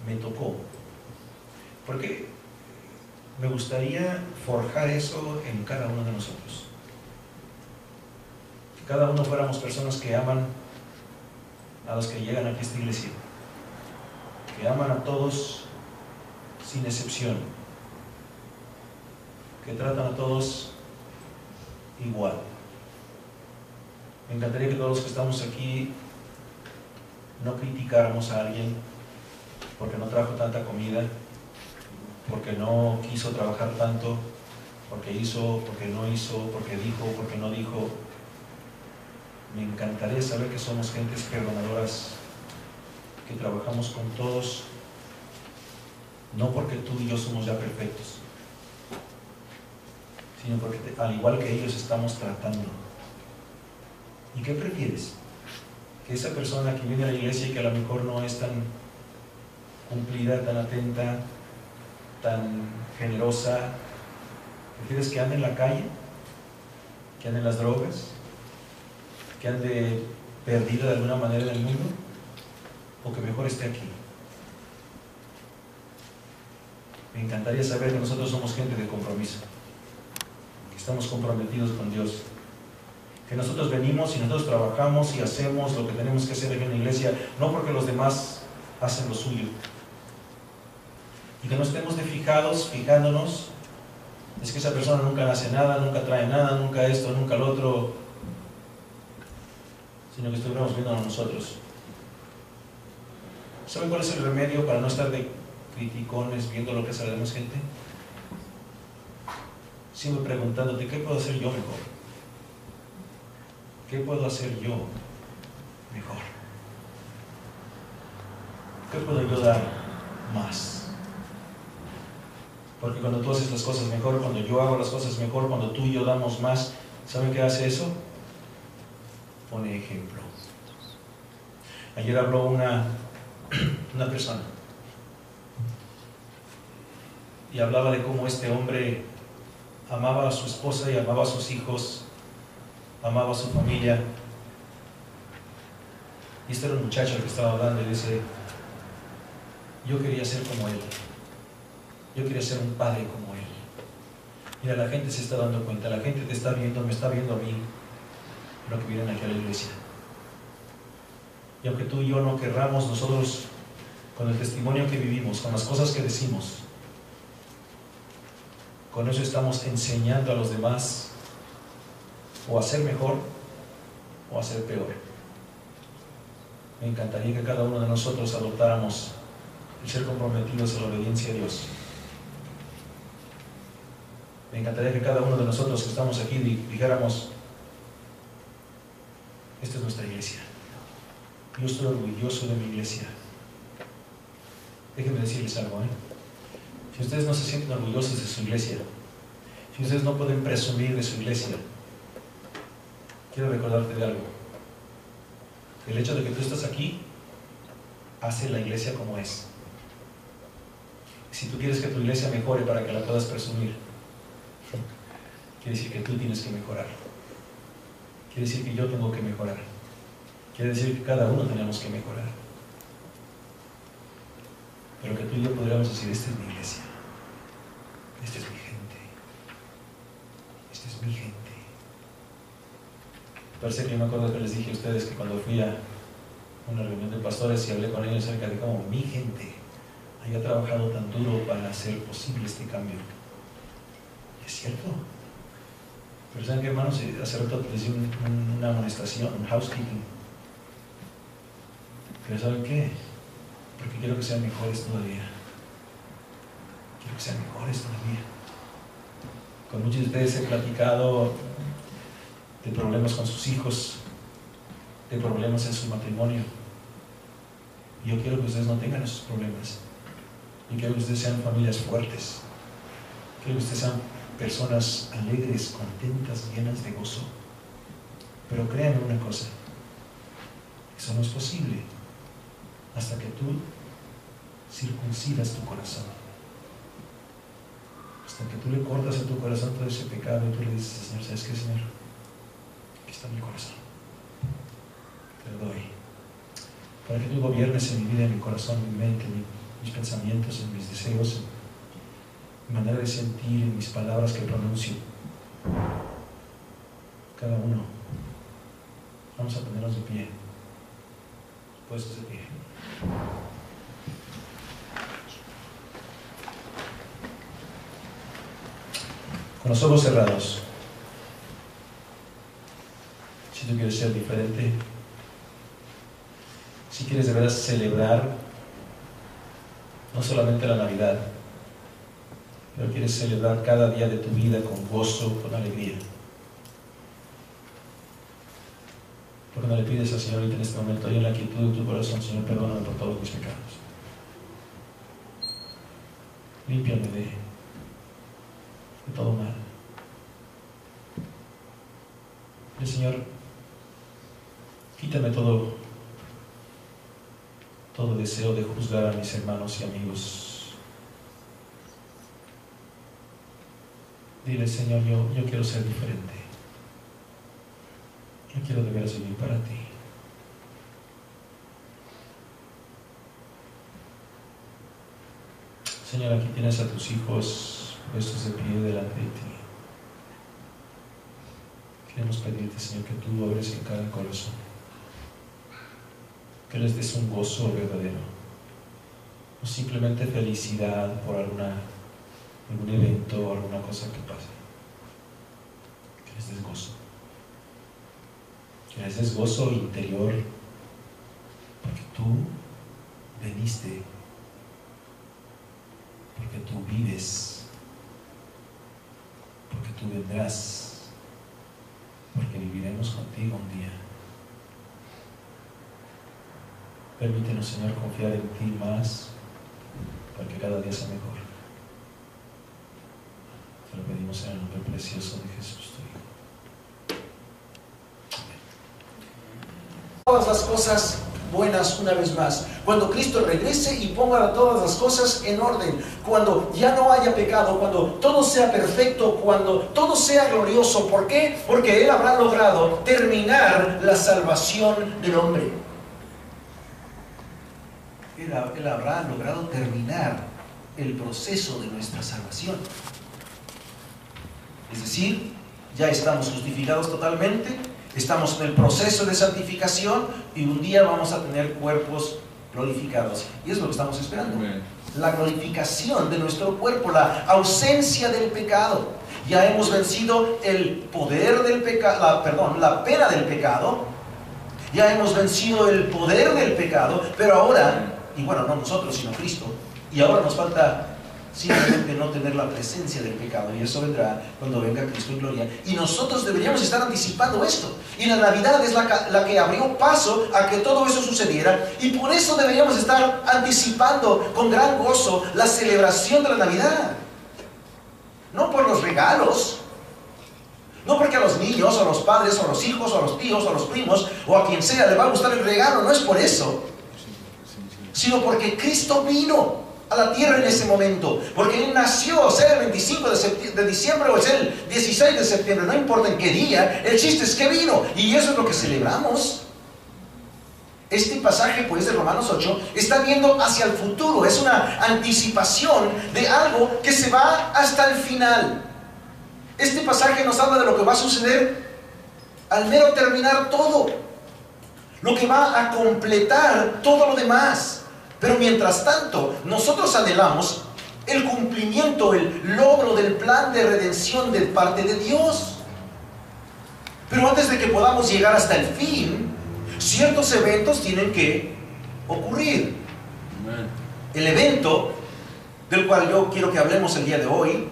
me tocó. Porque me gustaría forjar eso en cada uno de nosotros. Que cada uno fuéramos personas que aman a los que llegan aquí a esta iglesia. Que aman a todos sin excepción. Que tratan a todos igual. Me encantaría que todos los que estamos aquí no criticáramos a alguien porque no trajo tanta comida, porque no quiso trabajar tanto, porque hizo, porque no hizo, porque dijo, porque no dijo. Me encantaría saber que somos gentes perdonadoras, que trabajamos con todos, no porque tú y yo somos ya perfectos, sino porque al igual que ellos estamos tratando. ¿Y qué prefieres? Que esa persona que viene a la iglesia y que a lo mejor no es tan cumplida, tan atenta, tan generosa, ¿prefieres que ande en la calle? ¿Que ande en las drogas? ¿Que ande perdida de alguna manera en el mundo? ¿O que mejor esté aquí? Me encantaría saber que nosotros somos gente de compromiso, que estamos comprometidos con Dios, que nosotros venimos y nosotros trabajamos y hacemos lo que tenemos que hacer aquí en la iglesia, no porque los demás hacen lo suyo, y que no estemos fijándonos, es que esa persona nunca hace nada, nunca trae nada, nunca esto, nunca lo otro, sino que estuviéramos viendo a nosotros. ¿Saben cuál es el remedio para no estar de criticones viendo lo que hace la demás gente? Siempre preguntándote, ¿qué puedo hacer yo mejor? ¿Qué puedo hacer yo mejor? ¿Qué puedo yo dar más? Porque cuando tú haces las cosas mejor, cuando yo hago las cosas mejor, cuando tú y yo damos más, ¿saben qué hace eso? Pone ejemplo. Ayer habló una persona y hablaba de cómo este hombre amaba a su esposa y amaba a sus hijos, amaba a su familia. Y este era un muchacho el que estaba hablando y dice, yo quería ser como él, yo quería ser un padre como él. Mira, la gente se está dando cuenta, la gente te está viendo, me está viendo a mí, lo que vienen aquí a la iglesia. Y aunque tú y yo no querramos, nosotros, con el testimonio que vivimos, con las cosas que decimos, con eso estamos enseñando a los demás o a ser mejor o a ser peor. Me encantaría que cada uno de nosotros adoptáramos el ser comprometidos a la obediencia a Dios. Me encantaría que cada uno de nosotros que estamos aquí dijéramos, esta es nuestra iglesia. Yo estoy orgulloso de mi iglesia. Déjenme decirles algo, Si ustedes no se sienten orgullosos de su iglesia, si ustedes no pueden presumir de su iglesia, quiero recordarte de algo. El hecho de que tú estás aquí hace la iglesia como es. Si tú quieres que tu iglesia mejore para que la puedas presumir, quiere decir que tú tienes que mejorar. Quiere decir que yo tengo que mejorar. Quiere decir que cada uno tenemos que mejorar. Pero que tú y yo podríamos decir, esta es mi iglesia. Esta es mi gente. Esta es mi gente. Parece que yo me acuerdo que les dije a ustedes que cuando fui a una reunión de pastores y hablé con ellos acerca de cómo mi gente había trabajado tan duro para hacer posible este cambio. Y es cierto. Pero ¿saben qué, hermanos? Hace rato les di una amonestación, un housekeeping. Pero ¿saben qué? Porque quiero que sean mejores todavía. Quiero que sean mejores todavía. Con muchos de ustedes he platicado de problemas con sus hijos, de problemas en su matrimonio. Y yo quiero que ustedes no tengan esos problemas. Yo quiero que ustedes sean familias fuertes. Quiero que ustedes sean personas alegres, contentas, llenas de gozo. Pero créanme una cosa, eso no es posible hasta que tú circuncidas tu corazón. Hasta que tú le cortas a tu corazón todo ese pecado y tú le dices, Señor, ¿sabes qué, Señor? Aquí está mi corazón. Te lo doy. Para que tú gobiernes en mi vida, en mi corazón, en mi mente, en mis pensamientos, en mis deseos, en mi manera de sentir, en mis palabras que pronuncio. Cada uno. Vamos a ponernos de pie. Puestos de pie. Con los ojos cerrados. Si tú quieres ser diferente, si quieres de veras celebrar no solamente la Navidad, pero quieres celebrar cada día de tu vida con gozo, con alegría. Porque no le pides al Señor ahorita en este momento, ahí en la quietud de tu corazón, Señor, perdóname por todos mis pecados. Límpiame de todo mal. Y Señor, quítame todo deseo de juzgar a mis hermanos y amigos. Dile, Señor, yo quiero ser diferente. Yo quiero de veras vivir para ti. Señor, aquí tienes a tus hijos puestos de pie delante de ti. Queremos pedirte, Señor, que tú abres en cada corazón, que les des un gozo verdadero, no simplemente felicidad por algún evento o alguna cosa que pase. Que les des gozo, que les des gozo interior, porque tú veniste, porque tú vives, porque tú vendrás, porque viviremos contigo un día. Permítenos, Señor, confiar en ti más, para que cada día sea mejor. Te lo pedimos en el nombre precioso de Jesús, tu Hijo. Amén. Todas las cosas buenas una vez más, cuando Cristo regrese y ponga todas las cosas en orden, cuando ya no haya pecado, cuando todo sea perfecto, cuando todo sea glorioso. ¿Por qué? Porque Él habrá logrado terminar la salvación del hombre. Él habrá logrado terminar el proceso de nuestra salvación. Es decir, ya estamos justificados totalmente, estamos en el proceso de santificación y un día vamos a tener cuerpos glorificados. Y es lo que estamos esperando. Amén. La glorificación de nuestro cuerpo, la ausencia del pecado. Ya hemos vencido el poder del pecado, la pena del pecado. Ya hemos vencido el poder del pecado, pero ahora, y bueno, no nosotros, sino Cristo, y ahora nos falta simplemente no tener la presencia del pecado, y eso vendrá cuando venga Cristo en gloria. Y nosotros deberíamos estar anticipando esto, y la Navidad es la que abrió paso a que todo eso sucediera, y por eso deberíamos estar anticipando con gran gozo la celebración de la Navidad. No por los regalos, no porque a los niños, o a los padres, o a los hijos, o a los tíos, o a los primos, o a quien sea le va a gustar el regalo, no es por eso, sino porque Cristo vino a la tierra en ese momento, porque Él nació, sea el 25 de diciembre o sea el 16 de septiembre, no importa en qué día, el chiste es que vino, y eso es lo que celebramos. Este pasaje, pues, de Romanos 8, está viendo hacia el futuro, es una anticipación de algo que se va hasta el final. Este pasaje nos habla de lo que va a suceder al mero terminar todo, lo que va a completar todo lo demás. Pero mientras tanto, nosotros anhelamos el cumplimiento, el logro del plan de redención de parte de Dios. Pero antes de que podamos llegar hasta el fin, ciertos eventos tienen que ocurrir. El evento del cual yo quiero que hablemos el día de hoy,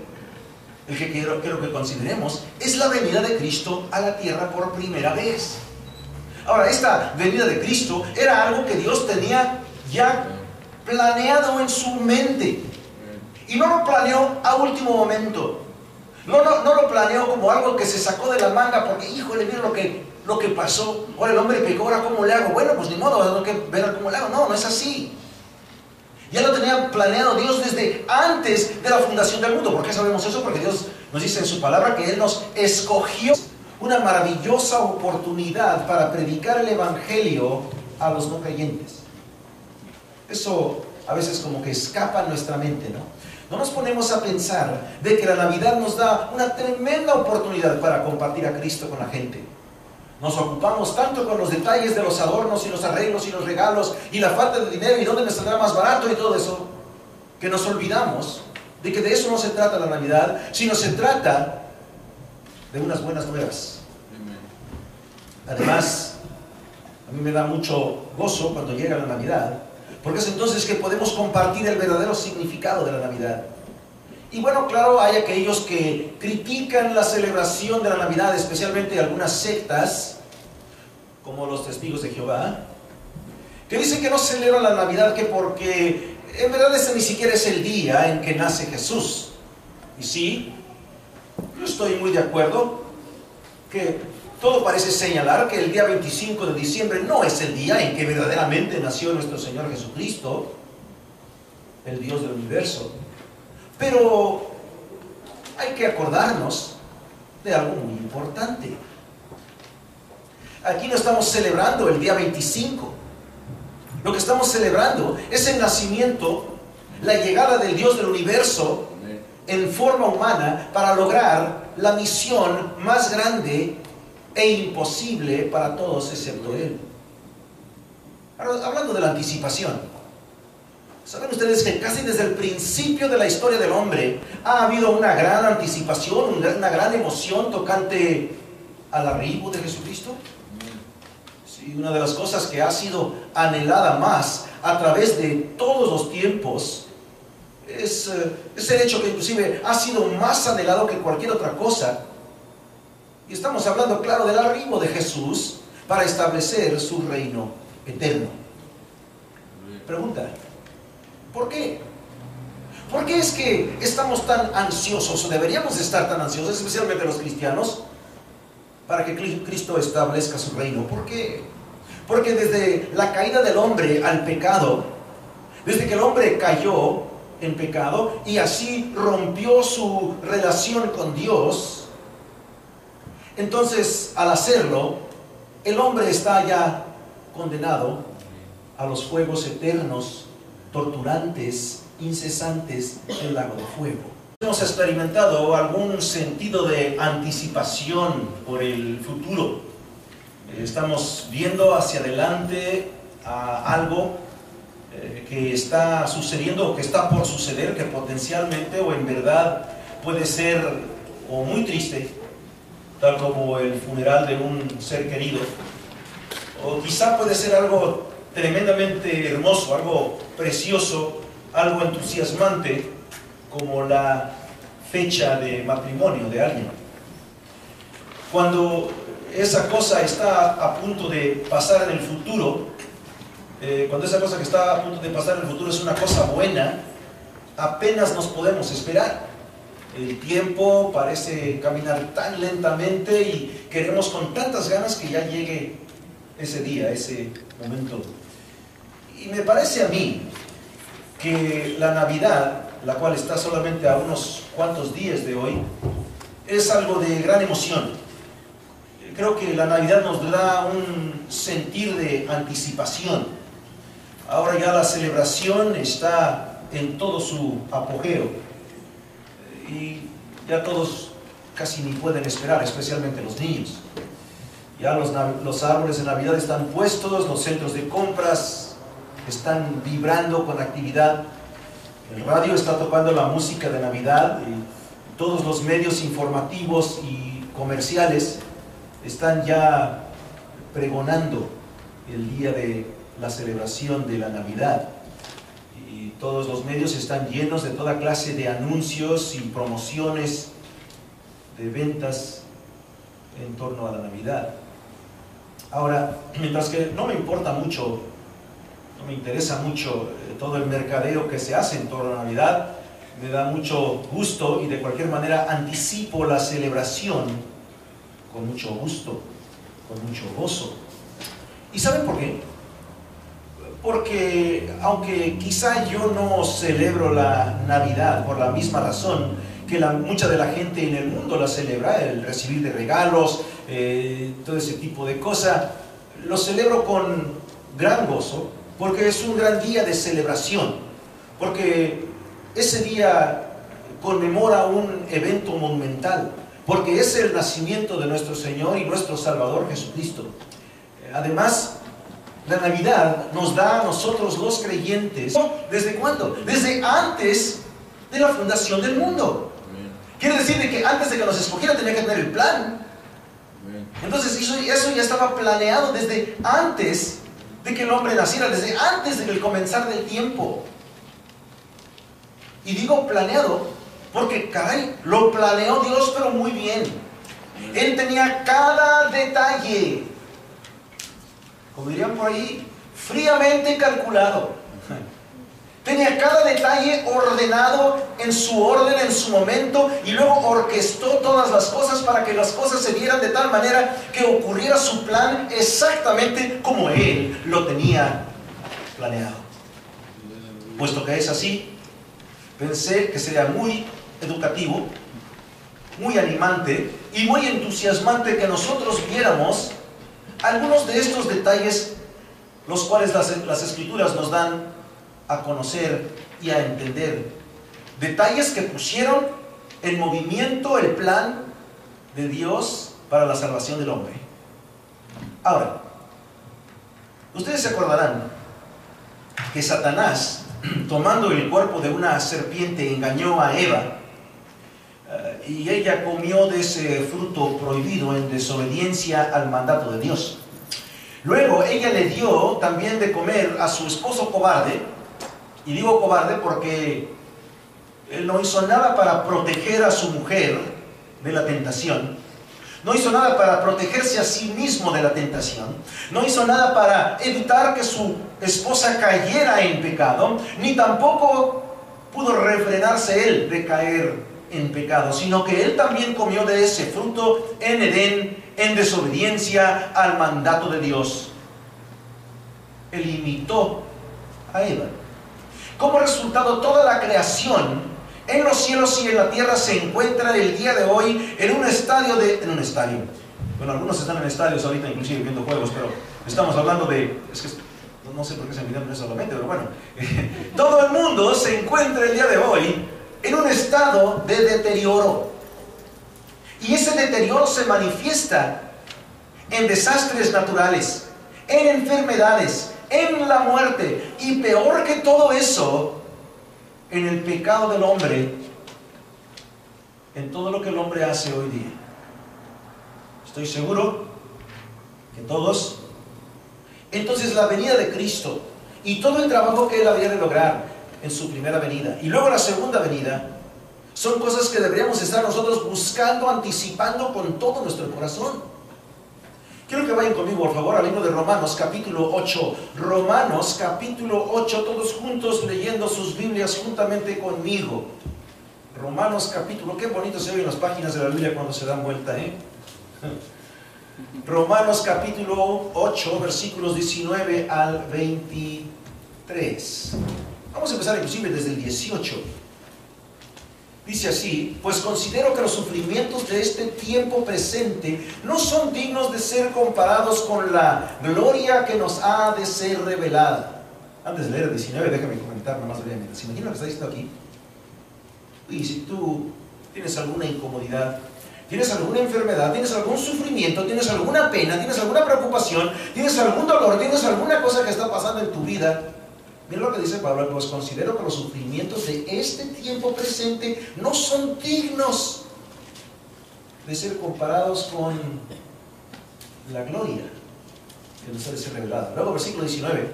el que quiero que consideremos, es la venida de Cristo a la tierra por primera vez. Ahora, esta venida de Cristo era algo que Dios tenía ya planeado en su mente, y no lo planeó a último momento, no lo planeó como algo que se sacó de la manga porque, híjole, mira lo que pasó, ahora el hombre pecó, ahora cómo le hago, bueno, pues ni modo, tengo que ver cómo le hago. No es así. Ya lo tenía planeado Dios desde antes de la fundación del mundo. ¿Por qué sabemos eso? Porque Dios nos dice en su palabra que Él nos escogió una maravillosa oportunidad para predicar el evangelio a los no creyentes. Eso a veces como que escapa a nuestra mente, ¿no? No nos ponemos a pensar de que la Navidad nos da una tremenda oportunidad para compartir a Cristo con la gente. Nos ocupamos tanto con los detalles de los adornos y los arreglos y los regalos y la falta de dinero y dónde me saldrá más barato y todo eso, que nos olvidamos de que de eso no se trata la Navidad, sino se trata de unas buenas nuevas. Además, a mí me da mucho gozo cuando llega la Navidad, porque es entonces que podemos compartir el verdadero significado de la Navidad. Y bueno, claro, hay aquellos que critican la celebración de la Navidad, especialmente algunas sectas, como los Testigos de Jehová, que dicen que no celebran la Navidad que porque en verdad ese ni siquiera es el día en que nace Jesús. Y sí, yo estoy muy de acuerdo que todo parece señalar que el día 25 de diciembre no es el día en que verdaderamente nació nuestro Señor Jesucristo, el Dios del universo. Pero hay que acordarnos de algo muy importante. Aquí no estamos celebrando el día 25. Lo que estamos celebrando es el nacimiento, la llegada del Dios del universo en forma humana para lograr la misión más grande e imposible para todos excepto Él. Ahora, hablando de la anticipación, ¿saben ustedes que casi desde el principio de la historia del hombre ha habido una gran anticipación, una gran emoción tocante al arribo de Jesucristo? Sí, una de las cosas que ha sido anhelada más a través de todos los tiempos es el hecho que inclusive ha sido más anhelado que cualquier otra cosa. Y estamos hablando, claro, del arribo de Jesús para establecer su reino eterno. Pregunta: ¿por qué? ¿Por qué es que estamos tan ansiosos, o deberíamos estar tan ansiosos, especialmente los cristianos, para que Cristo establezca su reino? ¿Por qué? Porque desde la caída del hombre al pecado, desde que el hombre cayó en pecado y así rompió su relación con Dios, entonces al hacerlo, el hombre está ya condenado a los fuegos eternos, torturantes, incesantes del lago de fuego. Hemos experimentado algún sentido de anticipación por el futuro. Estamos viendo hacia adelante a algo que está sucediendo o que está por suceder, que potencialmente o en verdad puede ser o muy triste, tal como el funeral de un ser querido, o quizá puede ser algo tremendamente hermoso, algo precioso, algo entusiasmante, como la fecha de matrimonio de alguien. Cuando esa cosa está a punto de pasar en el futuro, cuando esa cosa que está a punto de pasar en el futuro es una cosa buena, apenas nos podemos esperar. El tiempo parece caminar tan lentamente y queremos con tantas ganas que ya llegue ese día, ese momento. Y me parece a mí que la Navidad, la cual está solamente a unos cuantos días de hoy, es algo de gran emoción. Creo que la Navidad nos da un sentir de anticipación. Ahora ya la celebración está en todo su apogeo y ya todos casi ni pueden esperar, especialmente los niños. Ya los árboles de Navidad están puestos, los centros de compras están vibrando con actividad, el radio está tocando la música de Navidad y todos los medios informativos y comerciales están ya pregonando el día de la celebración de la Navidad. Y todos los medios están llenos de toda clase de anuncios y promociones de ventas en torno a la Navidad. Ahora, mientras que no me importa mucho, no me interesa mucho todo el mercadeo que se hace en torno a la Navidad, me da mucho gusto y de cualquier manera anticipo la celebración con mucho gusto, con mucho gozo. ¿Y saben por qué? Porque aunque quizá yo no celebro la Navidad por la misma razón que mucha de la gente en el mundo la celebra, el recibir de regalos, todo ese tipo de cosas, lo celebro con gran gozo, porque es un gran día de celebración, porque ese día conmemora un evento monumental, porque es el nacimiento de nuestro Señor y nuestro Salvador Jesucristo. Además, la Navidad nos da a nosotros los creyentes, ¿desde cuándo? Desde antes de la fundación del mundo. Quiere decir de que antes de que nos escogiera tenía que tener el plan. Entonces eso ya estaba planeado desde antes de que el hombre naciera, desde antes del comenzar del tiempo. Y digo planeado porque, caray, lo planeó Dios, pero muy bien. Él tenía cada detalle, como dirían por ahí, fríamente calculado. Tenía cada detalle ordenado en su orden, en su momento, y luego orquestó todas las cosas para que las cosas se dieran de tal manera que ocurriera su plan exactamente como Él lo tenía planeado. Puesto que es así, pensé que sería muy educativo muy animante y muy entusiasmante que nosotros viéramos algunos de estos detalles, los cuales las Escrituras nos dan a conocer y a entender. Detalles que pusieron en movimiento el plan de Dios para la salvación del hombre. Ahora, ustedes se acordarán que Satanás, tomando el cuerpo de una serpiente, engañó a Eva, y ella comió de ese fruto prohibido en desobediencia al mandato de Dios. Luego ella le dio también de comer a su esposo cobarde, y digo cobarde porque él no hizo nada para proteger a su mujer de la tentación, no hizo nada para protegerse a sí mismo de la tentación, no hizo nada para evitar que su esposa cayera en pecado, ni tampoco pudo refrenarse él de caer en pecado, sino que él también comió de ese fruto en Edén, en desobediencia al mandato de Dios. Él imitó a Eva. Como resultado, toda la creación en los cielos y en la tierra se encuentra el día de hoy en un estadio. Bueno, algunos están en estadios ahorita inclusive viendo juegos, pero estamos hablando de... Es que no sé por qué se me olvidan solamente, pero bueno. Todo el mundo se encuentra el día de hoy en un estado de deterioro. Y ese deterioro se manifiesta en desastres naturales, en enfermedades, en la muerte, y peor que todo eso, en el pecado del hombre, en todo lo que el hombre hace hoy día. Estoy seguro que todos. Entonces la venida de Cristo y todo el trabajo que Él había de lograr en su primera venida y luego la segunda venida son cosas que deberíamos estar nosotros buscando, anticipando con todo nuestro corazón. Quiero que vayan conmigo, por favor, al libro de Romanos, capítulo 8. Romanos, capítulo 8, todos juntos leyendo sus Biblias juntamente conmigo. Romanos, capítulo, qué bonito se oyen las páginas de la Biblia cuando se dan vuelta, ¿eh? Romanos, capítulo 8, versículos 19 al 23. Vamos a empezar inclusive desde el 18. Dice así: pues considero que los sufrimientos de este tiempo presente no son dignos de ser comparados con la gloria que nos ha de ser revelada. Antes de leer el 19, déjame comentar nomás brevemente. ¿Se imagina lo que está diciendo aquí? Y si tú tienes alguna incomodidad, tienes alguna enfermedad, tienes algún sufrimiento, tienes alguna pena, tienes alguna preocupación, tienes algún dolor, tienes alguna cosa que está pasando en tu vida, mira lo que dice Pablo: pues considero que los sufrimientos de este tiempo presente no son dignos de ser comparados con la gloria que nos ha de ser revelada. Luego versículo 19: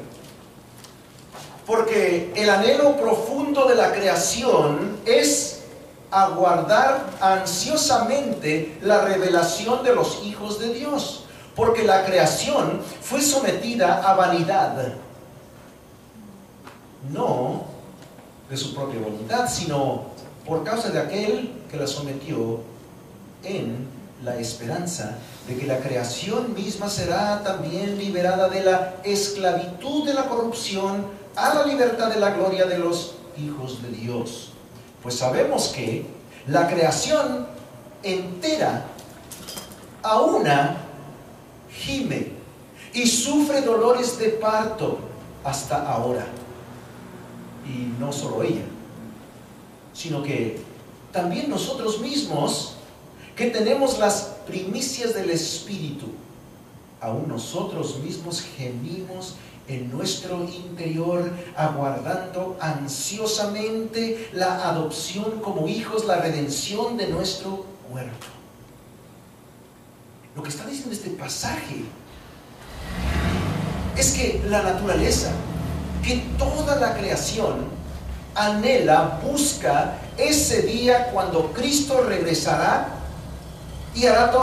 porque el anhelo profundo de la creación es aguardar ansiosamente la revelación de los hijos de Dios, porque la creación fue sometida a vanidad, no de su propia voluntad, sino por causa de aquel que la sometió, en la esperanza de que la creación misma será también liberada de la esclavitud de la corrupción a la libertad de la gloria de los hijos de Dios. Pues sabemos que la creación entera a una gime y sufre dolores de parto hasta ahora. Y no solo ella, sino que también nosotros mismos, que tenemos las primicias del Espíritu, aún nosotros mismos gemimos en nuestro interior, aguardando ansiosamente la adopción como hijos, la redención de nuestro cuerpo. Lo que está diciendo este pasaje es que la naturaleza, que toda la creación anhela, busca ese día cuando Cristo regresará y hará todo